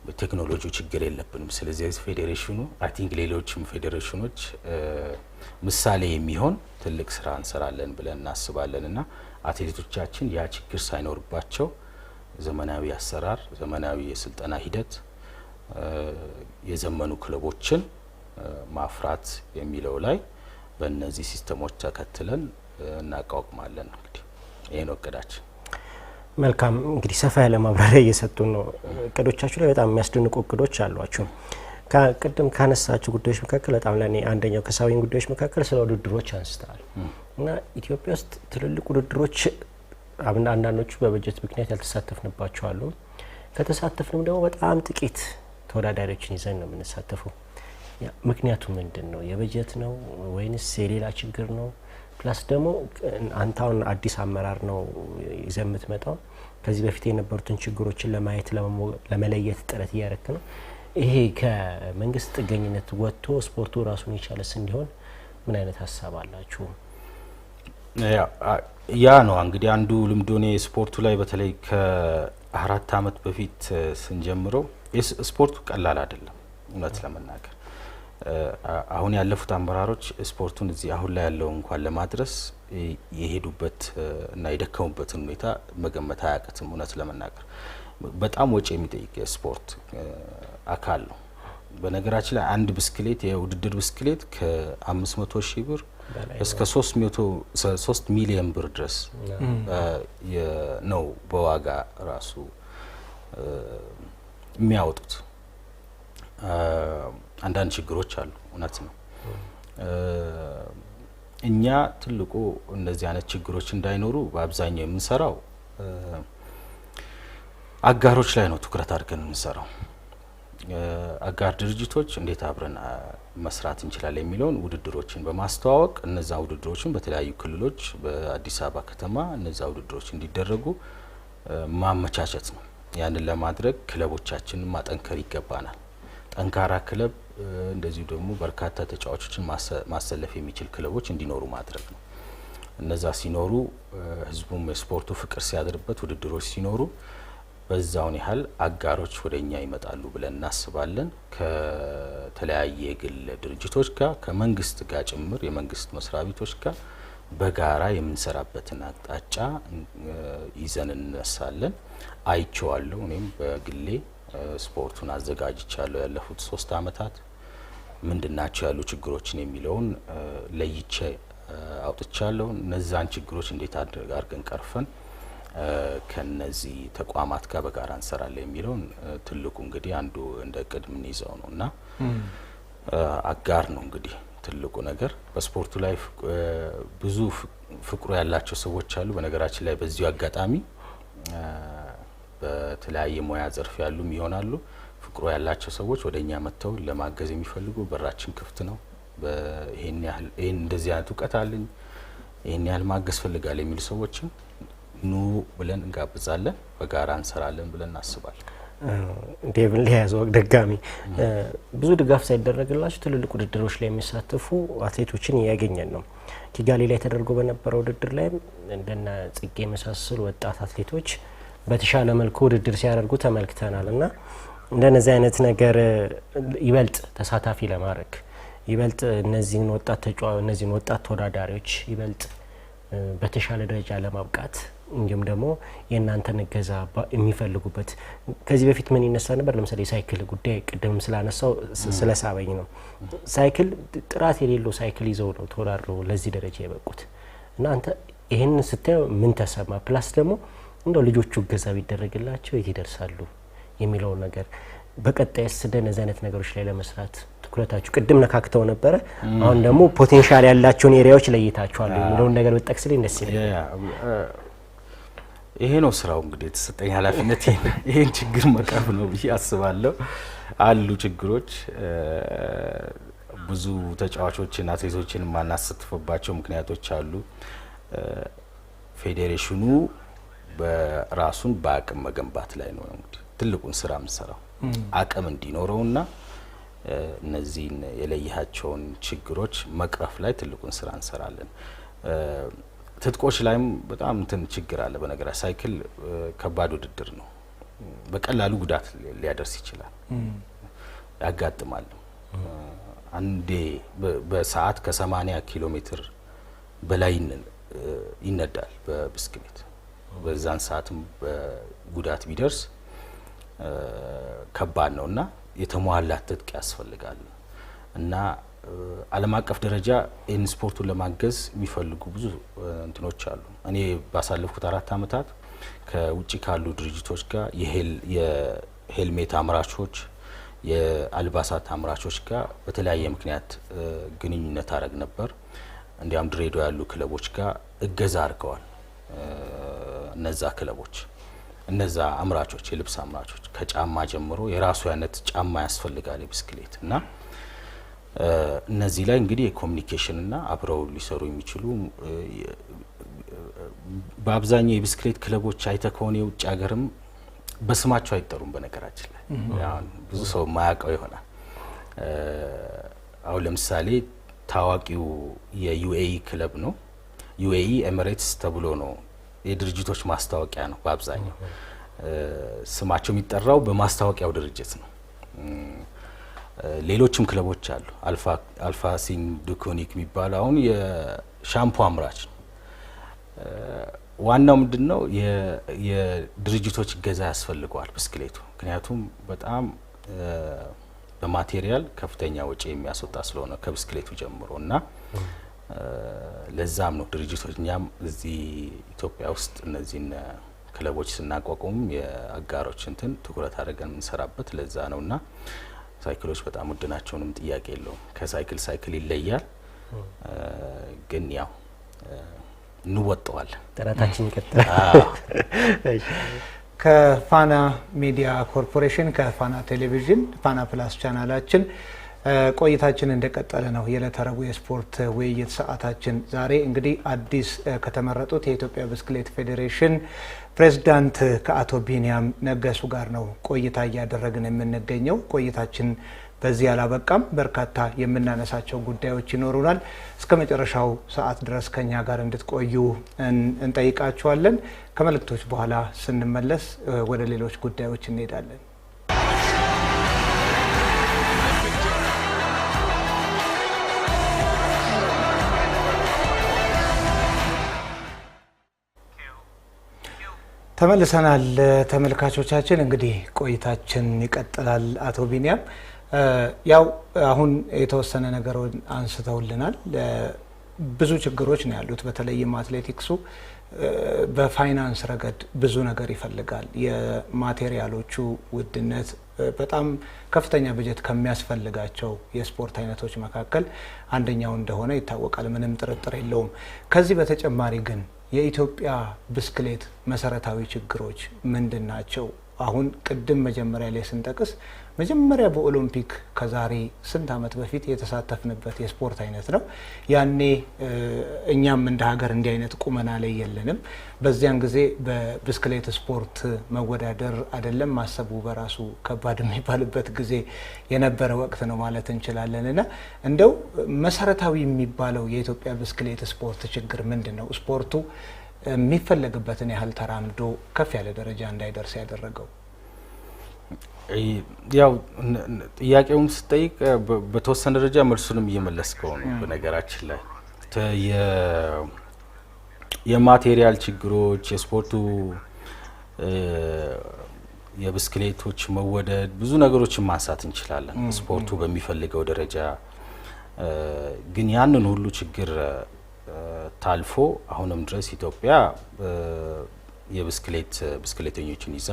በቴክኖሎጂ ችግር የለብንም። ስለዚህ ፌዴሬሽኑ አይ ቲንክ ሌሎችም ፌዴሬሽኖች ምሳሌ የሚሆን ትልቅ ስራ እንሰራለን ብለን እናስባለን እና አትሌቶቻችን ያ ችግር ሳይኖርባቸው ዘመናዊ አሰራር፣ ዘመናዊ የስልጠና ሂደት፣ የዘመኑ ክለቦችን ማፍራት የሚለው ላይ በእነዚህ ሲስተሞች ተከትለን እናቋቁማለን። እንግዲህ ይሄ ነው እቅዳችን። መልካም እንግዲህ ሰፋ ያለ ማብራሪያ እየሰጡን ነው። እቅዶቻችሁ ላይ በጣም የሚያስደንቁ እቅዶች አሏችሁ። ቅድም ካነሳችሁ ጉዳዮች መካከል በጣም ለኔ አንደኛው ከሳቢኝ ጉዳዮች መካከል ስለ ውድድሮች አንስተዋል እና ኢትዮጵያ ውስጥ ትልልቅ ውድድሮች አንዳንዶቹ በበጀት ምክንያት ያልተሳተፍንባቸው አሉ። ከተሳተፍንም ደግሞ በጣም ጥቂት ተወዳዳሪዎችን ይዘን ነው የምንሳተፈው። ምክንያቱ ምንድን ነው? የበጀት ነው ወይንስ የሌላ ችግር ነው? ፕላስ ደግሞ አንተ አሁን አዲስ አመራር ነው ይዘህ የምትመጣው። ከዚህ በፊት የነበሩትን ችግሮችን ለማየት ለመለየት ጥረት እያደረክ ነው። ይሄ ከመንግስት ጥገኝነት ወጥቶ ስፖርቱ ራሱን የቻለስ እንዲሆን ምን አይነት ሀሳብ አላችሁ? ያ ነው እንግዲህ አንዱ ልምዶኔ ስፖርቱ ላይ በተለይ ከ4 አመት በፊት ስንጀምረው ስፖርቱ ቀላል አይደለም እውነት ለመናገር። አሁን ያለፉት አመራሮች ስፖርቱን እዚህ አሁን ላይ ያለው እንኳን ለማድረስ የሄዱበት እና የደከሙበትን ሁኔታ መገመት አያቅትም። እውነት ለመናገር በጣም ወጪ የሚጠይቅ የስፖርት አካል ነው። በነገራችን ላይ አንድ ብስክሌት የውድድር ብስክሌት ከ500 ሺህ ብር እስከ 3 ሚሊዮን ብር ድረስ ነው በዋጋ ራሱ የሚያወጡት። አንዳንድ ችግሮች አሉ፣ እውነት ነው። እኛ ትልቁ እነዚህ አይነት ችግሮች እንዳይኖሩ በአብዛኛው የምንሰራው አጋሮች ላይ ነው ትኩረት አድርገን የምንሰራው። አጋር ድርጅቶች እንዴት አብረን መስራት እንችላለን የሚለውን ውድድሮችን በማስተዋወቅ እነዛ ውድድሮችን በተለያዩ ክልሎች፣ በአዲስ አበባ ከተማ እነዛ ውድድሮች እንዲደረጉ ማመቻቸት ነው። ያንን ለማድረግ ክለቦቻችንን ማጠንከር ይገባናል። ጠንካራ ክለብ እንደዚሁ ደግሞ በርካታ ተጫዋቾችን ማሰለፍ የሚችል ክለቦች እንዲኖሩ ማድረግ ነው። እነዛ ሲኖሩ ህዝቡም የስፖርቱ ፍቅር ሲያድርበት፣ ውድድሮች ሲኖሩ በዛውን ያህል አጋሮች ወደኛ ይመጣሉ ብለን እናስባለን። ከተለያየ የግል ድርጅቶች ጋር ከመንግስት ጋር ጭምር የመንግስት መስሪያ ቤቶች ጋር በጋራ የምንሰራበትን አቅጣጫ ይዘን እንነሳለን። አይቼዋለሁ። እኔም በግሌ ስፖርቱን አዘጋጅቻለሁ። ያለፉት 3 አመታት ምንድናቸው ያሉ ችግሮችን የሚለውን ለይቼ አውጥቻለሁ። እነዛን ችግሮች እንዴት አድርገን ቀርፈን ከነዚህ ተቋማት ጋር በጋራ እንሰራለን የሚለውን ትልቁ እንግዲህ አንዱ እንደ ቅድ ምን ይዘው ነው እና አጋር ነው እንግዲህ ትልቁ ነገር። በስፖርቱ ላይ ብዙ ፍቅሩ ያላቸው ሰዎች አሉ። በነገራችን ላይ በዚሁ አጋጣሚ በተለያየ ሙያ ዘርፍ ያሉም ይሆናሉ። ፍቅሩ ያላቸው ሰዎች ወደኛ መጥተው ለማገዝ የሚፈልጉ በራችን ክፍት ነው። ይሄን እንደዚህ አይነት እውቀት አለኝ፣ ይሄን ያህል ማገዝ ፈልጋለሁ የሚሉ ሰዎችን ኑ ብለን እንጋብዛለን። በጋራ እንሰራለን ብለን እናስባለን። ዴቭን ሊያዘው ደጋሚ ብዙ ድጋፍ ሳይደረግላቸው ትልልቅ ውድድሮች ላይ የሚሳተፉ አትሌቶችን እያገኘን ነው። ኪጋሊ ላይ ተደርጎ በነበረው ውድድር ላይ እንደነ ጽጌ የመሳሰሉ ወጣት አትሌቶች በተሻለ መልኩ ውድድር ሲያደርጉ ተመልክተናል እና እንደነዚህ አይነት ነገር ይበልጥ ተሳታፊ ለማድረግ ይበልጥ እነዚህን ወጣት ተወዳዳሪዎች ይበልጥ በተሻለ ደረጃ ለማብቃት እንዲሁም ደግሞ የእናንተን እገዛ የሚፈልጉበት ከዚህ በፊት ምን ይነሳ ነበር? ለምሳሌ ሳይክል ጉዳይ ቅድም ስላነሳው ስለሳበኝ ነው። ሳይክል ጥራት የሌለው ሳይክል ይዘው ነው ተወዳድረው ለዚህ ደረጃ የበቁት እና አንተ ይሄን ስታየው ምን ተሰማ? ፕላስ ደግሞ እንደው ልጆቹ እገዛ ቢደረግላቸው የት ይደርሳሉ የሚለው ነገር በቀጣይ እንደነዚህ አይነት ነገሮች ላይ ለመስራት ትኩረታችሁ ቅድም ነካክተው ነበረ። አሁን ደግሞ ፖቴንሻል ያላቸውን ኤሪያዎች ለይታችኋል የሚለውን ነገር ብትጠቅስልኝ ደስ ይለኛል። ይሄ ነው ስራው እንግዲህ የተሰጠኝ ኃላፊነት ይሄን ችግር መቅረፍ ነው ብዬ አስባለሁ። አሉ ችግሮች ብዙ ተጫዋቾችን አትሌቶችን ማናሳትፍባቸው ምክንያቶች አሉ። ፌዴሬሽኑ በራሱን በአቅም መገንባት ላይ ነው እንግዲህ ትልቁን ስራ የምንሰራው አቅም እንዲኖረውና እነዚህን የለያቸውን ችግሮች መቅረፍ ላይ ትልቁን ስራ እንሰራለን። ትጥቆች ላይም በጣም እንትን ችግር አለ። በነገራችን ሳይክል ከባድ ውድድር ነው። በቀላሉ ጉዳት ሊያደርስ ይችላል፣ ያጋጥማል። አንዴ በሰዓት ከ80 ኪሎ ሜትር በላይ ይነዳል በብስክሌት። በዛን ሰዓትም ጉዳት ቢደርስ ከባድ ነውና የተሟላ ትጥቅ ያስፈልጋል እና ዓለም አቀፍ ደረጃ ይህን ስፖርቱን ለማገዝ የሚፈልጉ ብዙ እንትኖች አሉ። እኔ ባሳለፍኩት 4 አመታት ከውጭ ካሉ ድርጅቶች ጋር የሄልሜት አምራቾች፣ የአልባሳት አምራቾች ጋር በተለያየ ምክንያት ግንኙነት አረግ ነበር። እንዲያም ድሬዳዋ ያሉ ክለቦች ጋር እገዛ አድርገዋል። እነዛ ክለቦች እነዛ አምራቾች የልብስ አምራቾች ከጫማ ጀምሮ የራሱ አይነት ጫማ ያስፈልጋል የብስክሌት እና እነዚህ ላይ እንግዲህ የኮሚኒኬሽን እና አብረው ሊሰሩ የሚችሉ በአብዛኛው የብስክሌት ክለቦች አይተ ከሆነ የውጭ ሀገርም በስማቸው አይጠሩም። በነገራችን ላይ ብዙ ሰው ማያውቀው ይሆናል። አሁን ለምሳሌ ታዋቂው የዩኤኢ ክለብ ነው። ዩኤኢ ኤሚሬትስ ተብሎ ነው የድርጅቶች ማስታወቂያ ነው። በአብዛኛው ስማቸው የሚጠራው በማስታወቂያው ድርጅት ነው። ሌሎችም ክለቦች አሉ። አልፋ ሲንግ ዱኮኒክ የሚባለው አሁን የሻምፖ አምራች ነው። ዋናው ምንድነው የድርጅቶች እገዛ ያስፈልገዋል ብስክሌቱ። ምክንያቱም በጣም በማቴሪያል ከፍተኛ ወጪ የሚያስወጣ ስለሆነ ከብስክሌቱ ጀምሮ እና ለዛም ነው ድርጅቶች እኛም እዚህ ኢትዮጵያ ውስጥ እነዚህን ክለቦች ስናቋቁም የአጋሮች እንትን ትኩረት አድርገን የምንሰራበት ለዛ ነውና ሳይክሎች በጣም ውድ ናቸውንም ጥያቄ የለውም። ከሳይክል ይለያል፣ ግን ያው እንወጣዋለን። ጥረታችን ይቀጥላል። ከፋና ሚዲያ ኮርፖሬሽን ከፋና ቴሌቪዥን ፋና ፕላስ ቻናላችን ቆይታችን እንደቀጠለ ነው። የዕለተ ረቡዕ የስፖርት ውይይት ሰዓታችን ዛሬ እንግዲህ አዲስ ከተመረጡት የኢትዮጵያ ብስክሌት ፌዴሬሽን ፕሬዝዳንት ከአቶ ቢኒያም ነገሱ ጋር ነው ቆይታ እያደረግን የምንገኘው። ቆይታችን በዚህ አላበቃም። በርካታ የምናነሳቸው ጉዳዮች ይኖሩናል። እስከ መጨረሻው ሰዓት ድረስ ከኛ ጋር እንድትቆዩ እንጠይቃችኋለን። ከመልእክቶች በኋላ ስንመለስ ወደ ሌሎች ጉዳዮች እንሄዳለን። ተመልሰናል ተመልካቾቻችን። እንግዲህ ቆይታችን ይቀጥላል። አቶ ቢኒያም ያው አሁን የተወሰነ ነገሮች አንስተውልናል። ብዙ ችግሮች ነው ያሉት። በተለይም አትሌቲክሱ በፋይናንስ ረገድ ብዙ ነገር ይፈልጋል። የማቴሪያሎቹ ውድነት በጣም ከፍተኛ በጀት ከሚያስፈልጋቸው የስፖርት አይነቶች መካከል አንደኛው እንደሆነ ይታወቃል። ምንም ጥርጥር የለውም። ከዚህ በተጨማሪ ግን የኢትዮጵያ ብስክሌት መሰረታዊ ችግሮች ምንድን ናቸው? አሁን ቅድም መጀመሪያ ላይ ስንጠቅስ መጀመሪያ በኦሎምፒክ ከዛሬ ስንት ዓመት በፊት የተሳተፍንበት የስፖርት አይነት ነው። ያኔ እኛም እንደ ሀገር እንዲህ አይነት ቁመና ላይ የለንም። በዚያን ጊዜ በብስክሌት ስፖርት መወዳደር አይደለም ማሰቡ በራሱ ከባድ የሚባልበት ጊዜ የነበረ ወቅት ነው ማለት እንችላለን። እና እንደው መሰረታዊ የሚባለው የኢትዮጵያ ብስክሌት ስፖርት ችግር ምንድን ነው? ስፖርቱ የሚፈለግበትን ያህል ተራምዶ ከፍ ያለ ደረጃ እንዳይደርስ ያደረገው? ያው ጥያቄውም ስጠይቅ በተወሰነ ደረጃ መልሱንም እየመለስከው ነው። በነገራችን ላይ የማቴሪያል ችግሮች፣ የስፖርቱ የብስክሌቶች መወደድ፣ ብዙ ነገሮችን ማንሳት እንችላለን ስፖርቱ በሚፈልገው ደረጃ። ግን ያንን ሁሉ ችግር ታልፎ አሁንም ድረስ ኢትዮጵያ ብስክሌተኞችን ይዛ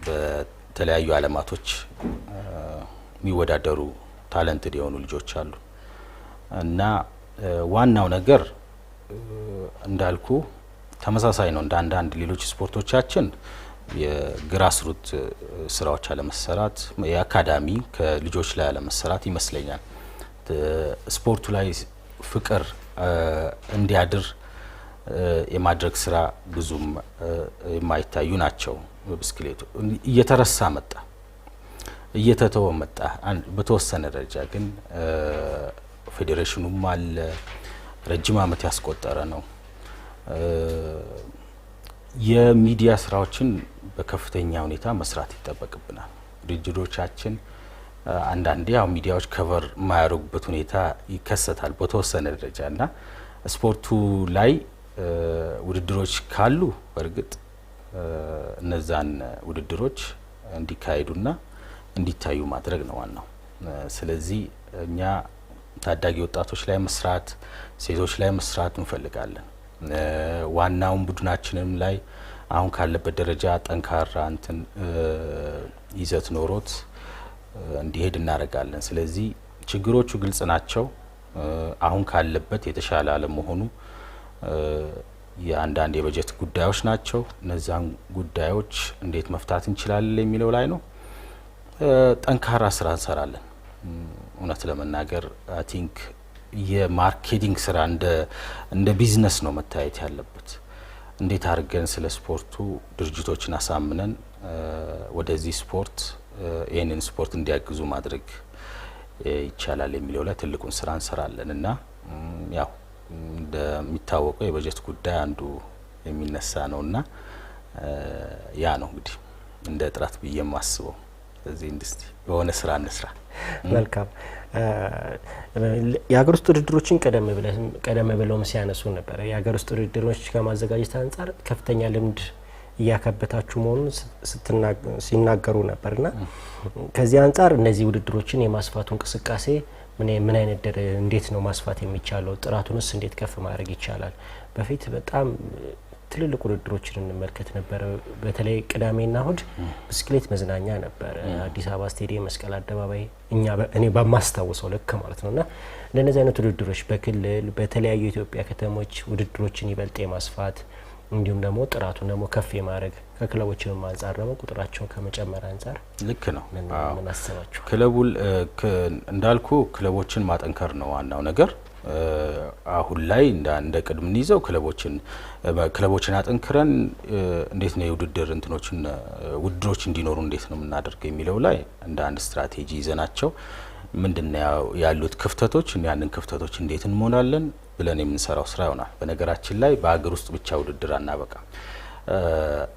በተለያዩ ዓለማቶች የሚወዳደሩ ታለንትድ የሆኑ ልጆች አሉ እና ዋናው ነገር እንዳልኩ ተመሳሳይ ነው። እንደ አንዳንድ ሌሎች ስፖርቶቻችን የግራስሩት ስራዎች አለመሰራት፣ የአካዳሚ ከልጆች ላይ አለመሰራት ይመስለኛል። ስፖርቱ ላይ ፍቅር እንዲያድር የማድረግ ስራ ብዙም የማይታዩ ናቸው። ብስክሌቱ እየተረሳ መጣ፣ እየተተወ መጣ። በተወሰነ ደረጃ ግን ፌዴሬሽኑም አለ፣ ረጅም ዓመት ያስቆጠረ ነው። የሚዲያ ስራዎችን በከፍተኛ ሁኔታ መስራት ይጠበቅብናል። ውድድሮቻችን አንዳንዴ ያው ሚዲያዎች ከቨር የማያደርጉበት ሁኔታ ይከሰታል በተወሰነ ደረጃ እና ስፖርቱ ላይ ውድድሮች ካሉ በእርግጥ እነዛን ውድድሮች እንዲካሄዱና እንዲታዩ ማድረግ ነው ዋናው። ስለዚህ እኛ ታዳጊ ወጣቶች ላይ መስራት፣ ሴቶች ላይ መስራት እንፈልጋለን። ዋናውን ቡድናችንም ላይ አሁን ካለበት ደረጃ ጠንካራ እንትን ይዘት ኖሮት እንዲሄድ እናደርጋለን። ስለዚህ ችግሮቹ ግልጽ ናቸው። አሁን ካለበት የተሻለ አለመሆኑ የአንዳንድ የበጀት ጉዳዮች ናቸው። እነዛን ጉዳዮች እንዴት መፍታት እንችላለን የሚለው ላይ ነው። ጠንካራ ስራ እንሰራለን። እውነት ለመናገር አይ ቲንክ የማርኬቲንግ ስራ እንደ ቢዝነስ ነው መታየት ያለበት። እንዴት አድርገን ስለ ስፖርቱ ድርጅቶችን አሳምነን ወደዚህ ስፖርት ይህንን ስፖርት እንዲያግዙ ማድረግ ይቻላል የሚለው ላይ ትልቁን ስራ እንሰራለን እና ያው እንደሚታወቀው የበጀት ጉዳይ አንዱ የሚነሳ ነውና ያ ነው እንግዲህ እንደ ጥራት ብዬ የማስበው። ስለዚህ ኢንዱስትሪ የሆነ ስራ እንስራ። መልካም። የሀገር ውስጥ ውድድሮችን ቀደም ብለውም ሲያነሱ ነበር። የሀገር ውስጥ ውድድሮች ከማዘጋጀት አንጻር ከፍተኛ ልምድ እያከበታችሁ መሆኑን ሲናገሩ ነበርና ከዚህ አንጻር እነዚህ ውድድሮችን የማስፋቱ እንቅስቃሴ ምን አይነት እንዴት ነው ማስፋት የሚቻለው? ጥራቱንስ እንዴት ከፍ ማድረግ ይቻላል? በፊት በጣም ትልልቅ ውድድሮችን እንመልከት ነበር። በተለይ ቅዳሜና እሁድ ብስክሌት መዝናኛ ነበር። አዲስ አበባ ስቴዲየም፣ መስቀል አደባባይ እኔ በማስታወሰው ልክ ማለት ነውና ለነዚህ አይነት ውድድሮች በክልል በተለያዩ የኢትዮጵያ ከተሞች ውድድሮችን ይበልጥ የማስፋት እንዲሁም ደግሞ ጥራቱን ደግሞ ከፍ የማድረግ ከክለቦችም አንጻር ደግሞ ቁጥራቸውን ከመጨመር አንጻር ልክ ነው። ምን አስባችሁ? ክለቡ እንዳልኩ ክለቦችን ማጠንከር ነው ዋናው ነገር። አሁን ላይ እንደ ቅድም እንይዘው ክለቦችን አጠንክረን እንዴት ነው የውድድር ውድድሮች እንዲኖሩ እንዴት ነው የምናደርገው የሚለው ላይ እንደ አንድ ስትራቴጂ ይዘናቸው ምንድነው ያሉት ክፍተቶች፣ ያንን ክፍተቶች እንዴት እንሞላለን ብለን የምንሰራው ስራ ይሆናል። በነገራችን ላይ በአገር ውስጥ ብቻ ውድድር አናበቃ።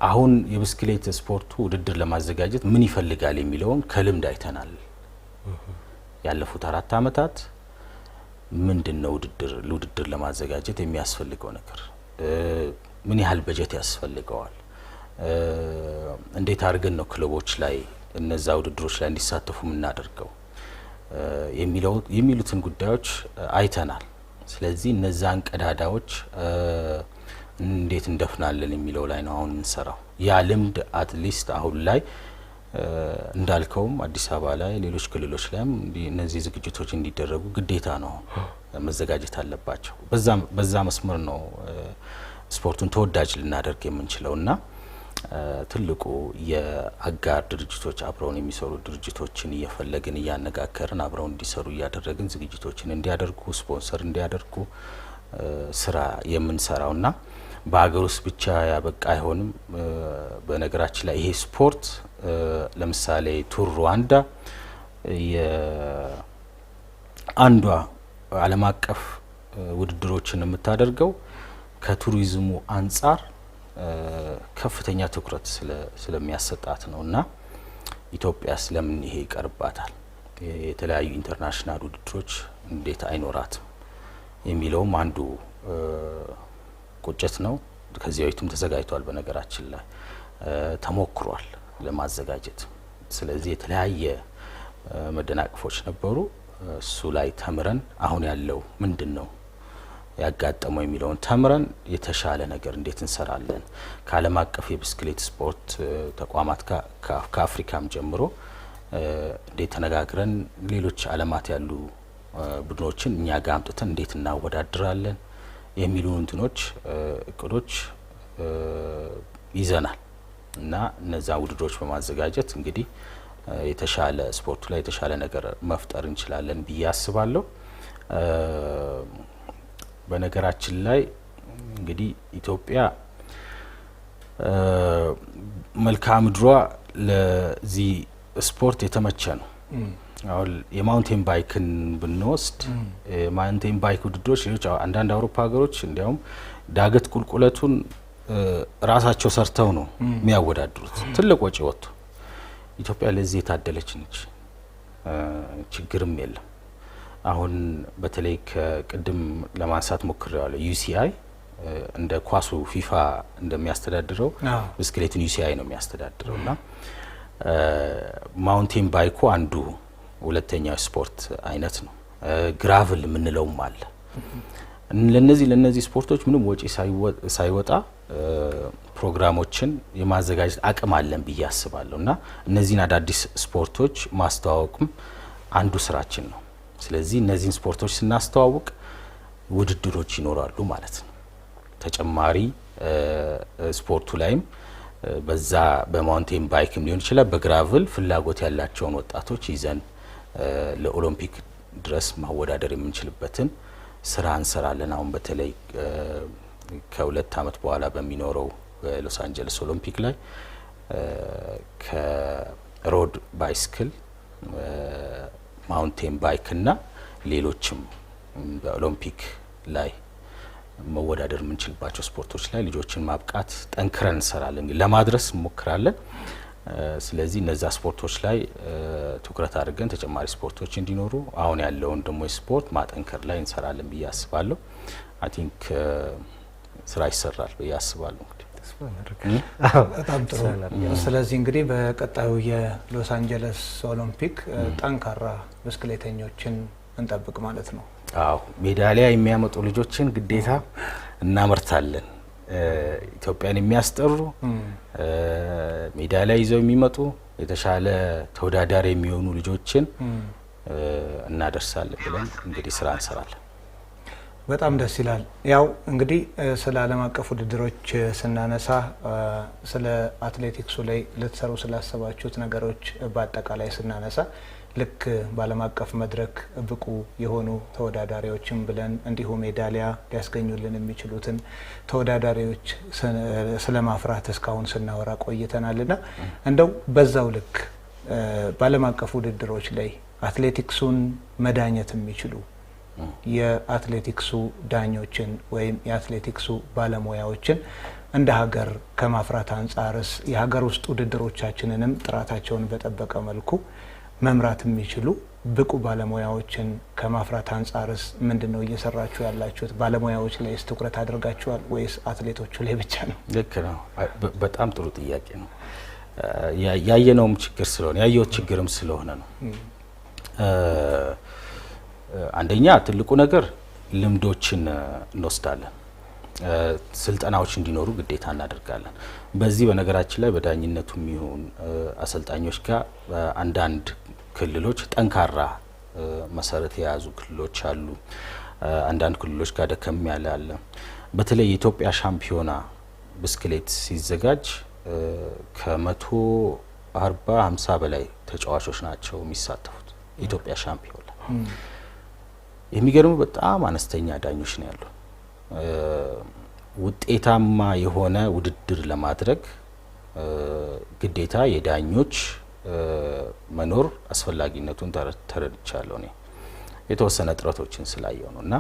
አሁን የብስክሌት ስፖርቱ ውድድር ለማዘጋጀት ምን ይፈልጋል የሚለውን ከልምድ አይተናል። ያለፉት 4 አመታት ምንድነው ውድድር ለማዘጋጀት የሚያስፈልገው ነገር፣ ምን ያህል በጀት ያስፈልገዋል፣ እንዴት አድርገን ነው ክለቦች ላይ እነዛ ውድድሮች ላይ እንዲሳተፉ የምናደርገው የሚሉትን ጉዳዮች አይተናል። ስለዚህ እነዛን ቀዳዳዎች እንዴት እንደፍናለን የሚለው ላይ ነው አሁን የምንሰራው። ያ ልምድ አትሊስት አሁን ላይ እንዳልከውም አዲስ አበባ ላይ ሌሎች ክልሎች ላይም እነዚህ ዝግጅቶች እንዲደረጉ ግዴታ ነው፣ መዘጋጀት አለባቸው። በዛ መስመር ነው ስፖርቱን ተወዳጅ ልናደርግ የምንችለውና ትልቁ የአጋር ድርጅቶች አብረውን የሚሰሩ ድርጅቶችን እየፈለግን እያነጋገርን አብረውን እንዲሰሩ እያደረግን ዝግጅቶችን እንዲያደርጉ ስፖንሰር እንዲያደርጉ ስራ የምንሰራውና በሀገር ውስጥ ብቻ ያበቃ አይሆንም። በነገራችን ላይ ይሄ ስፖርት ለምሳሌ ቱር ሩዋንዳ አንዷ ዓለም አቀፍ ውድድሮችን የምታደርገው ከቱሪዝሙ አንጻር ከፍተኛ ትኩረት ስለሚያሰጣት ነውና ኢትዮጵያ ስለምን ይሄ ይቀርባታል፣ የተለያዩ ኢንተርናሽናል ውድድሮች እንዴት አይኖራትም የሚለውም አንዱ ቁጭት ነው። ከዚህ በፊትም ተዘጋጅቷል፣ በነገራችን ላይ ተሞክሯል ለማዘጋጀት። ስለዚህ የተለያየ መደናቀፎች ነበሩ። እሱ ላይ ተምረን አሁን ያለው ምንድነው ያጋጠመው የሚለውን ተምረን የተሻለ ነገር እንዴት እንሰራለን ከዓለም አቀፍ የብስክሌት ስፖርት ተቋማት ጋር ከአፍሪካም ጀምሮ እንዴት ተነጋግረን ሌሎች ዓለማት ያሉ ቡድኖችን እኛ ጋር አምጥተን እንዴት እናወዳድራለን የሚሉ እንትኖች እቅዶች ይዘናል እና እነዛ ውድድሮች በማዘጋጀት እንግዲህ የተሻለ ስፖርቱ ላይ የተሻለ ነገር መፍጠር እንችላለን ብዬ አስባለሁ። በነገራችን ላይ እንግዲህ ኢትዮጵያ መልክዓ ምድሯ ለዚህ ስፖርት የተመቸ ነው። አሁን የማውንቴን ባይክን ብንወስድ ማውንቴን ባይክ ውድድሮች ሌሎች አንዳንድ አውሮፓ ሀገሮች እንዲያውም ዳገት ቁልቁለቱን ራሳቸው ሰርተው ነው የሚያወዳድሩት ትልቅ ወጪ ወጥቶ። ኢትዮጵያ ለዚህ የታደለች ነች፣ ችግርም የለም። አሁን በተለይ ከቅድም ለማንሳት ሞክሬዋለሁ ዩሲአይ እንደ ኳሱ ፊፋ እንደሚያስተዳድረው ብስክሌትን ዩሲአይ ነው የሚያስተዳድረው እና ማውንቴን ባይኩ አንዱ ሁለተኛው ስፖርት አይነት ነው። ግራቭል የምንለውም አለ። ለነዚህ ስፖርቶች ምንም ወጪ ሳይወጣ ፕሮግራሞችን የማዘጋጀት አቅም አለን ብዬ አስባለሁ እና እነዚህን አዳዲስ ስፖርቶች ማስተዋወቅም አንዱ ስራችን ነው። ስለዚህ እነዚህን ስፖርቶች ስናስተዋውቅ ውድድሮች ይኖራሉ ማለት ነው። ተጨማሪ ስፖርቱ ላይም በዛ በማውንቴን ባይክም ሊሆን ይችላል በግራቭል ፍላጎት ያላቸውን ወጣቶች ይዘን ለኦሎምፒክ ድረስ ማወዳደር የምንችልበትን ስራ እንሰራለን። አሁን በተለይ ከ2 አመት በኋላ በሚኖረው ሎስ አንጀለስ ኦሎምፒክ ላይ ከሮድ ባይስክል ማውንቴን ባይክ እና ሌሎችም በኦሎምፒክ ላይ መወዳደር የምንችልባቸው ስፖርቶች ላይ ልጆችን ማብቃት ጠንክረን እንሰራለን፣ ለማድረስ እንሞክራለን። ስለዚህ እነዛ ስፖርቶች ላይ ትኩረት አድርገን ተጨማሪ ስፖርቶች እንዲኖሩ አሁን ያለውን ደግሞ ስፖርት ማጠንከር ላይ እንሰራለን ብዬ አስባለሁ። አይ ቲንክ ስራ ይሰራል ብዬ አስባለሁ። በጣም ጥሩ። ስለዚህ እንግዲህ በቀጣዩ የሎስ አንጀለስ ኦሎምፒክ ጠንካራ ብስክሌተኞችን እንጠብቅ ማለት ነው። አዎ ሜዳሊያ የሚያመጡ ልጆችን ግዴታ እናመርታለን። ኢትዮጵያን የሚያስጠሩ ሜዳሊያ ይዘው የሚመጡ የተሻለ ተወዳዳሪ የሚሆኑ ልጆችን እናደርሳለን ብለን እንግዲህ ስራ እንሰራለን። በጣም ደስ ይላል። ያው እንግዲህ ስለ ዓለም አቀፍ ውድድሮች ስናነሳ ስለ አትሌቲክሱ ላይ ልትሰሩ ስላሰባችሁት ነገሮች በአጠቃላይ ስናነሳ ልክ በዓለም አቀፍ መድረክ ብቁ የሆኑ ተወዳዳሪዎችን ብለን እንዲሁ ሜዳሊያ ሊያስገኙልን የሚችሉትን ተወዳዳሪዎች ስለማፍራት እስካሁን ስናወራ ቆይተናልና እንደው በዛው ልክ በዓለም አቀፍ ውድድሮች ላይ አትሌቲክሱን መዳኘት የሚችሉ የአትሌቲክሱ ዳኞችን ወይም የአትሌቲክሱ ባለሙያዎችን እንደ ሀገር ከማፍራት አንጻርስ የሀገር ውስጥ ውድድሮቻችንንም ጥራታቸውን በጠበቀ መልኩ መምራት የሚችሉ ብቁ ባለሙያዎችን ከማፍራት አንጻርስ ምንድነው እየሰራችሁ ያላችሁት? ባለሙያዎች ላይ ትኩረት አድርጋችኋል ወይስ አትሌቶቹ ላይ ብቻ ነው? ልክ ነው። በጣም ጥሩ ጥያቄ ነው። ያየነውም ችግር ስለሆነ ያየው ችግርም ስለሆነ ነው። አንደኛ ትልቁ ነገር ልምዶችን እንወስዳለን። ስልጠናዎች እንዲኖሩ ግዴታ እናደርጋለን። በዚህ በነገራችን ላይ በዳኝነቱም ይሁን አሰልጣኞች ጋር አንዳንድ ክልሎች ጠንካራ መሰረት የያዙ ክልሎች አሉ። አንዳንድ ክልሎች ጋር ደከም ያለ አለ። በተለይ የኢትዮጵያ ሻምፒዮና ብስክሌት ሲዘጋጅ ከ140-50 በላይ ተጫዋቾች ናቸው የሚሳተፉት የኢትዮጵያ ሻምፒዮና። የሚገርሙ በጣም አነስተኛ ዳኞች ነው ያሉ። ውጤታማ የሆነ ውድድር ለማድረግ ግዴታ የዳኞች መኖር አስፈላጊነቱን ተረድቻለሁ። እኔ የተወሰነ ጥረቶችን ስላየው ነው እና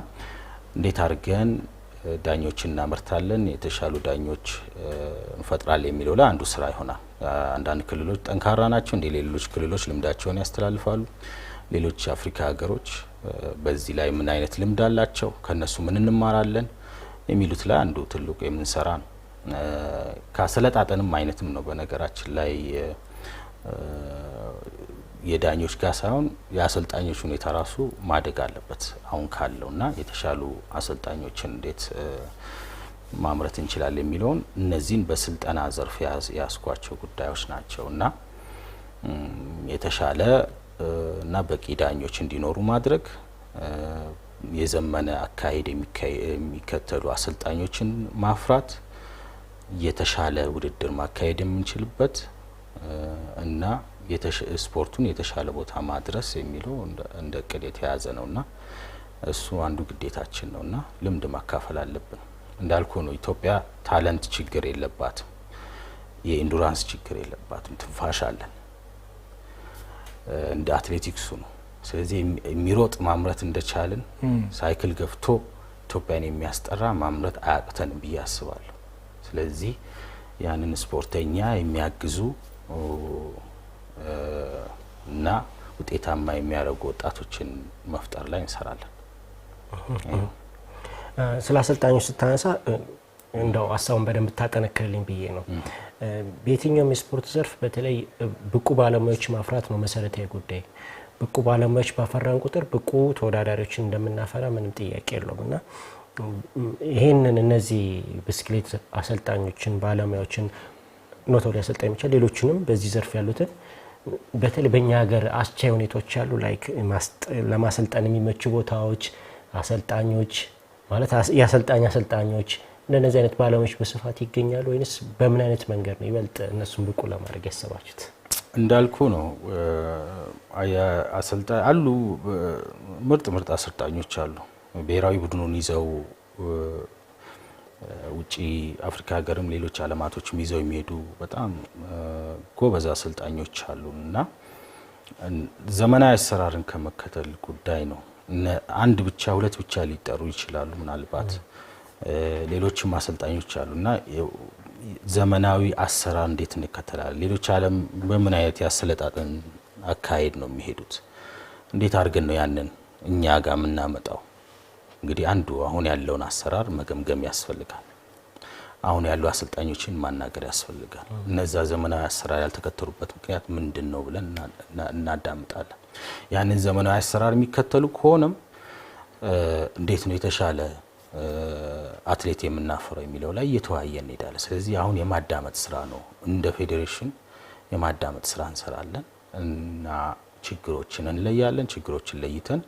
እንዴት አድርገን ዳኞችን እናመርታለን፣ የተሻሉ ዳኞች እንፈጥራለን የሚለው ላይ አንዱ ስራ ይሆናል። አንዳንድ ክልሎች ጠንካራ ናቸው፣ እንደ ሌሎች ክልሎች ልምዳቸውን ያስተላልፋሉ። ሌሎች የአፍሪካ ሀገሮች በዚህ ላይ ምን አይነት ልምድ አላቸው፣ ከነሱ ምን እንማራለን የሚሉት ላይ አንዱ ትልቁ የምንሰራ ነው። ካሰለጣጠንም አይነትም ነው። በነገራችን ላይ የዳኞች ጋር ሳይሆን የአሰልጣኞች ሁኔታ ራሱ ማደግ አለበት አሁን ካለውና የተሻሉ አሰልጣኞችን እንዴት ማምረት እንችላለን የሚለውን እነዚህን በስልጠና ዘርፍ ያስኳቸው ጉዳዮች ናቸውና የተሻለ እና በቂ ዳኞች እንዲኖሩ ማድረግ የዘመነ አካሄድ የሚከተሉ አሰልጣኞችን ማፍራት የተሻለ ውድድር ማካሄድ የምንችልበት እና ስፖርቱን የተሻለ ቦታ ማድረስ የሚለው እንደ እቅድ የተያዘ ነውና እሱ አንዱ ግዴታችን ነውና ልምድ ማካፈል አለብን። እንዳልኩ ነው ኢትዮጵያ ታለንት ችግር የለባትም፣ የኢንዱራንስ ችግር የለባትም። ትንፋሽ አለን እንደ አትሌቲክሱ ነው። ስለዚህ የሚሮጥ ማምረት እንደቻልን ሳይክል ገፍቶ ኢትዮጵያን የሚያስጠራ ማምረት አያቅተንም ብዬ አስባለሁ። ስለዚህ ያንን ስፖርተኛ የሚያግዙ እና ውጤታማ የሚያደርጉ ወጣቶችን መፍጠር ላይ እንሰራለን። ስለ አሰልጣኞች ስታነሳ እንደው ሀሳቡን በደንብ ታጠነክርልኝ ብዬ ነው። በየትኛውም የስፖርት ዘርፍ በተለይ ብቁ ባለሙያዎች ማፍራት ነው መሰረታዊ ጉዳይ። ብቁ ባለሙያዎች ባፈራን ቁጥር ብቁ ተወዳዳሪዎችን እንደምናፈራ ምንም ጥያቄ የለውም እና ይሄንን እነዚህ ብስክሌት አሰልጣኞችን ባለሙያዎችን ኖቶሪ አሰልጣኝ ብቻ ሌሎችንም በዚህ ዘርፍ ያሉትን በተለይ በእኛ ሀገር አስቻይ ሁኔታዎች ያሉ ላይክ ለማሰልጠን የሚመቹ ቦታዎች፣ አሰልጣኞች ማለት አሰልጣኞች እንደነዚህ አይነት ባለሙያዎች በስፋት ይገኛሉ ወይንስ በምን አይነት መንገድ ነው ይበልጥ እነሱን ብቁ ለማድረግ ያሰባችሁት? እንዳልኩ ነው አሰልጣኝ አሉ፣ ምርጥ አሰልጣኞች አሉ። ብሔራዊ ቡድኑን ይዘው ውጪ አፍሪካ ሀገርም ሌሎች ዓለማቶችም ይዘው የሚሄዱ በጣም ጎበዝ አሰልጣኞች አሉና ዘመናዊ አሰራርን ከመከተል ጉዳይ ነው። አንድ ብቻ ሁለት ብቻ ሊጠሩ ይችላሉ ምናልባት ሌሎችም አሰልጣኞች አሉና ዘመናዊ አሰራር እንዴት እንከተላለን? ሌሎች ዓለም በምን አይነት ያሰለጣጠን አካሄድ ነው የሚሄዱት? እንዴት አድርገን ነው ያንን እኛ ጋር የምናመጣው? እንግዲህ አንዱ አሁን ያለውን አሰራር መገምገም ያስፈልጋል። አሁን ያሉ አሰልጣኞችን ማናገር ያስፈልጋል። እነዛ ዘመናዊ አሰራር ያልተከተሉበት ምክንያት ምንድነው ብለን እናዳምጣለን። ያንን ዘመናዊ አሰራር የሚከተሉ ከሆነም እንዴት ነው የተሻለ አትሌት የምናፈረው የሚለው ላይ እየተወያየን እንሄዳለን። ስለዚህ አሁን የማዳመጥ ስራ ነው። እንደ ፌዴሬሽን የማዳመጥ ስራ እንሰራለን እና ችግሮችን እንለያለን። ችግሮችን ለይተን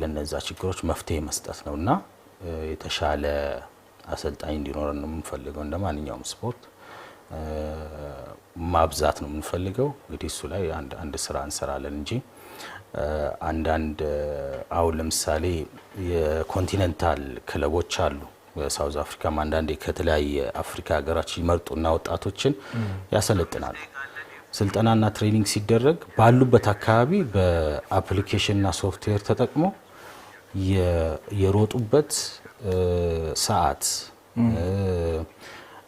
ለነዛ ችግሮች መፍትሄ መስጠት ነውና የተሻለ አሰልጣኝ እንዲኖረን ነው የምንፈልገው። እንደ ማንኛውም ስፖርት ማብዛት ነው የምንፈልገው። እንግዲህ እሱ ላይ አንድ ስራ እንሰራለን እንጂ አንዳንድ አሁን ለምሳሌ የኮንቲኔንታል ክለቦች አሉ በሳውዝ አፍሪካም አንዳንዴ ከተለያየ አፍሪካ ሀገራት ይመርጡና ወጣቶችን ያሰለጥናሉ። ስልጠናና ትሬኒንግ ሲደረግ ባሉበት አካባቢ በአፕሊኬሽንና ሶፍትዌር ተጠቅሞ የሮጡበት ሰዓት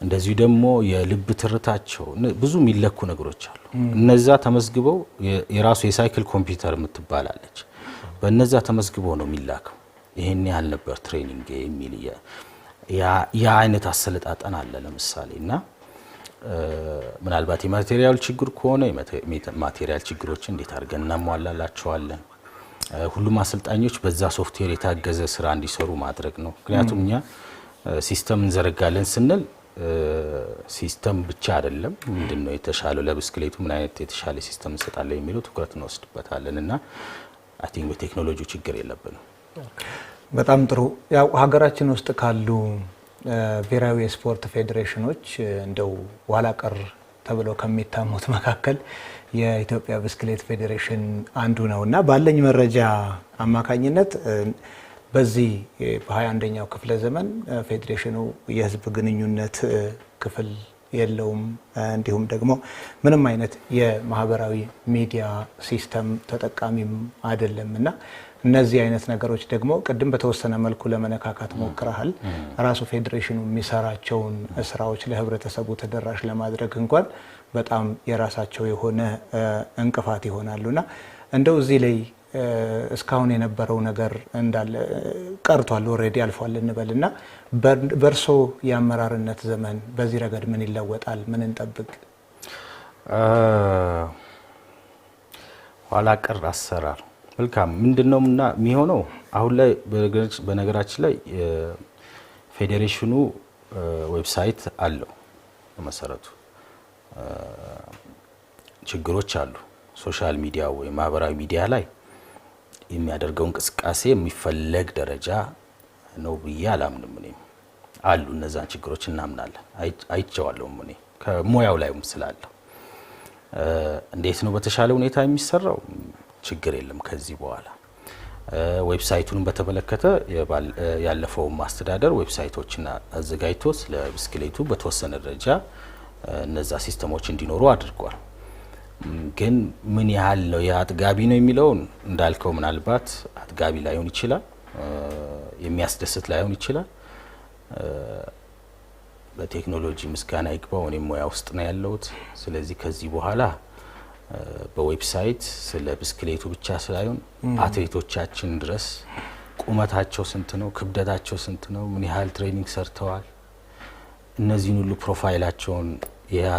እንደዚሁ ደግሞ የልብ ትርታቸው ብዙ የሚለኩ ነገሮች አሉ። እነዛ ተመዝግበው የራሱ የሳይክል ኮምፒውተር የምትባላለች በእነዛ ተመዝግበው ነው የሚላከው። ይሄን ያህል ነበር ትሬኒንግ የሚል ያ አይነት አሰለጣጠን አለ ለምሳሌ እና ምናልባት የማቴሪያል ችግር ከሆነ የማቴሪያል ችግሮችን እንዴት አድርገን እናሟላላቸዋለን። ሁሉም አሰልጣኞች በዛ ሶፍትዌር የታገዘ ስራ እንዲሰሩ ማድረግ ነው። ምክንያቱም እኛ ሲስተም እንዘረጋለን ስንል ሲስተም ብቻ አይደለም፣ ምንድነው የተሻለው ለብስክሌቱ ምን አይነት የተሻለ ሲስተም እንሰጣለን የሚለው ትኩረት እንወስድበታለን እና አይ ቲንክ በቴክኖሎጂ ችግር የለብንም። በጣም ጥሩ። ያው ሀገራችን ውስጥ ካሉ ብሔራዊ የስፖርት ፌዴሬሽኖች እንደው ኋላ ቀር ተብለው ከሚታሙት መካከል የኢትዮጵያ ብስክሌት ፌዴሬሽን አንዱ ነውና ባለኝ መረጃ አማካኝነት በዚህ በ21ኛው ክፍለ ዘመን ፌዴሬሽኑ የህዝብ ግንኙነት ክፍል የለውም። እንዲሁም ደግሞ ምንም አይነት የማህበራዊ ሚዲያ ሲስተም ተጠቃሚም አይደለምና እነዚህ አይነት ነገሮች ደግሞ ቅድም በተወሰነ መልኩ ለመነካካት ሞክረሃል። ራሱ ፌዴሬሽኑ የሚሰራቸውን ስራዎች ለህብረተሰቡ ተደራሽ ለማድረግ እንኳን በጣም የራሳቸው የሆነ እንቅፋት ይሆናሉና እንደው እዚህ ላይ እስካሁን የነበረው ነገር እንዳለ ቀርቷል፣ ኦሬዲ አልፏል እንበልና በርሶ የአመራርነት ዘመን በዚህ ረገድ ምን ይለወጣል? ምን እንጠብቅ? ኋላ ቀር አሰራር መልካም ምንድነው እና የሚሆነው አሁን ላይ በነገራችን ላይ ፌዴሬሽኑ ዌብሳይት አለው። በመሰረቱ ችግሮች አሉ። ሶሻል ሚዲያ ወይ ማህበራዊ ሚዲያ ላይ የሚያደርገው እንቅስቃሴ የሚፈለግ ደረጃ ነው ብዬ አላምንም። እኔም አሉ እነዛን ችግሮች እናምናለን። አይቼዋለሁም እኔ ከሙያው ላይም ስላለው እንዴት ነው በተሻለ ሁኔታ የሚሰራው? ችግር የለም። ከዚህ በኋላ ዌብሳይቱን በተመለከተ ያለፈው ማስተዳደር ዌብሳይቶችን አዘጋጅቶ ስለ ብስክሌቱ በተወሰነ ደረጃ እነዛ ሲስተሞች እንዲኖሩ አድርጓል። ግን ምን ያህል ነው የአጥጋቢ ነው የሚለውን እንዳልከው ምናልባት አጥጋቢ ላይሆን ይችላል፣ የሚያስደስት ላይሆን ይችላል። በቴክኖሎጂ ምስጋና ይግባው እኔም ሙያ ውስጥ ነው ያለሁት። ስለዚህ ከዚህ በኋላ በዌብሳይት ስለ ብስክሌቱ ብቻ ሳይሆን አትሌቶቻችን ድረስ ቁመታቸው ስንት ነው፣ ክብደታቸው ስንት ነው፣ ምን ያህል ትሬኒንግ ሰርተዋል፣ እነዚህን ሁሉ ፕሮፋይላቸውን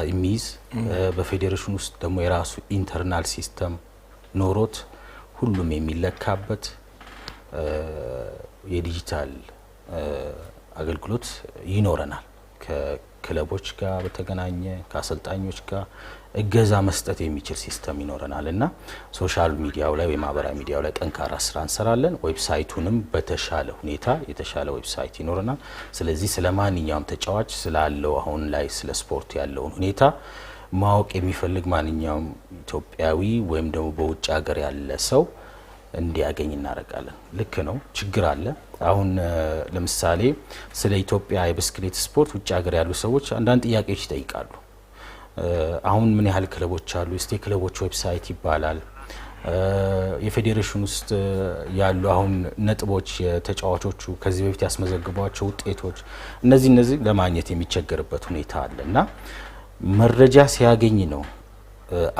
የሚይዝ በፌዴሬሽን ውስጥ ደግሞ የራሱ ኢንተርናል ሲስተም ኖሮት ሁሉም የሚለካበት የዲጂታል አገልግሎት ይኖረናል። ከክለቦች ጋር በተገናኘ ከአሰልጣኞች ጋር እገዛ መስጠት የሚችል ሲስተም ይኖረናል እና ሶሻል ሚዲያው ላይ ወይ ማህበራዊ ሚዲያው ላይ ጠንካራ ስራ እንሰራለን። ዌብሳይቱንም በተሻለ ሁኔታ የተሻለ ዌብሳይት ይኖረናል። ስለዚህ ስለ ማንኛውም ተጫዋች ስላለው አሁን ላይ ስለ ስፖርት ያለውን ሁኔታ ማወቅ የሚፈልግ ማንኛውም ኢትዮጵያዊ ወይም ደግሞ በውጭ ሀገር ያለ ሰው እንዲያገኝ እናደርጋለን። ልክ ነው፣ ችግር አለ። አሁን ለምሳሌ ስለ ኢትዮጵያ የብስክሌት ስፖርት ውጭ ሀገር ያሉ ሰዎች አንዳንድ ጥያቄዎች ይጠይቃሉ። አሁን ምን ያህል ክለቦች አሉ? እስቲ ክለቦች ዌብሳይት ይባላል። የፌዴሬሽን ውስጥ ያሉ አሁን ነጥቦች የተጫዋቾቹ ከዚህ በፊት ያስመዘግቧቸው ውጤቶች እነዚህ ለማግኘት የሚቸገርበት ሁኔታ አለ እና መረጃ ሲያገኝ ነው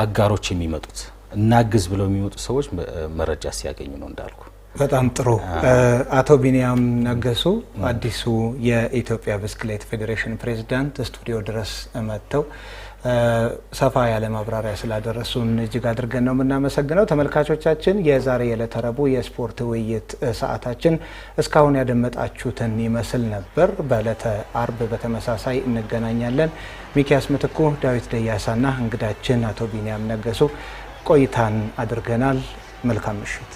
አጋሮች የሚመጡት። እናግዝ ብለው የሚመጡ ሰዎች መረጃ ሲያገኙ ነው እንዳልኩ። በጣም ጥሩ። አቶ ቢኒያም ነገሱ አዲሱ የኢትዮጵያ ብስክሌት ፌዴሬሽን ፕሬዝዳንት ስቱዲዮ ድረስ መጥተው ሰፋ ያለ ማብራሪያ ስላደረሱን እጅግ አድርገን ነው የምናመሰግነው። ተመልካቾቻችን የዛሬ የዕለተ ረቡዕ የስፖርት ውይይት ሰዓታችን እስካሁን ያደመጣችሁትን ይመስል ነበር። በዕለተ አርብ በተመሳሳይ እንገናኛለን። ሚኪያስ ምትኩ፣ ዳዊት ደያሳና እንግዳችን አቶ ቢኒያም ነገሱ ቆይታን አድርገናል። መልካም ምሽት።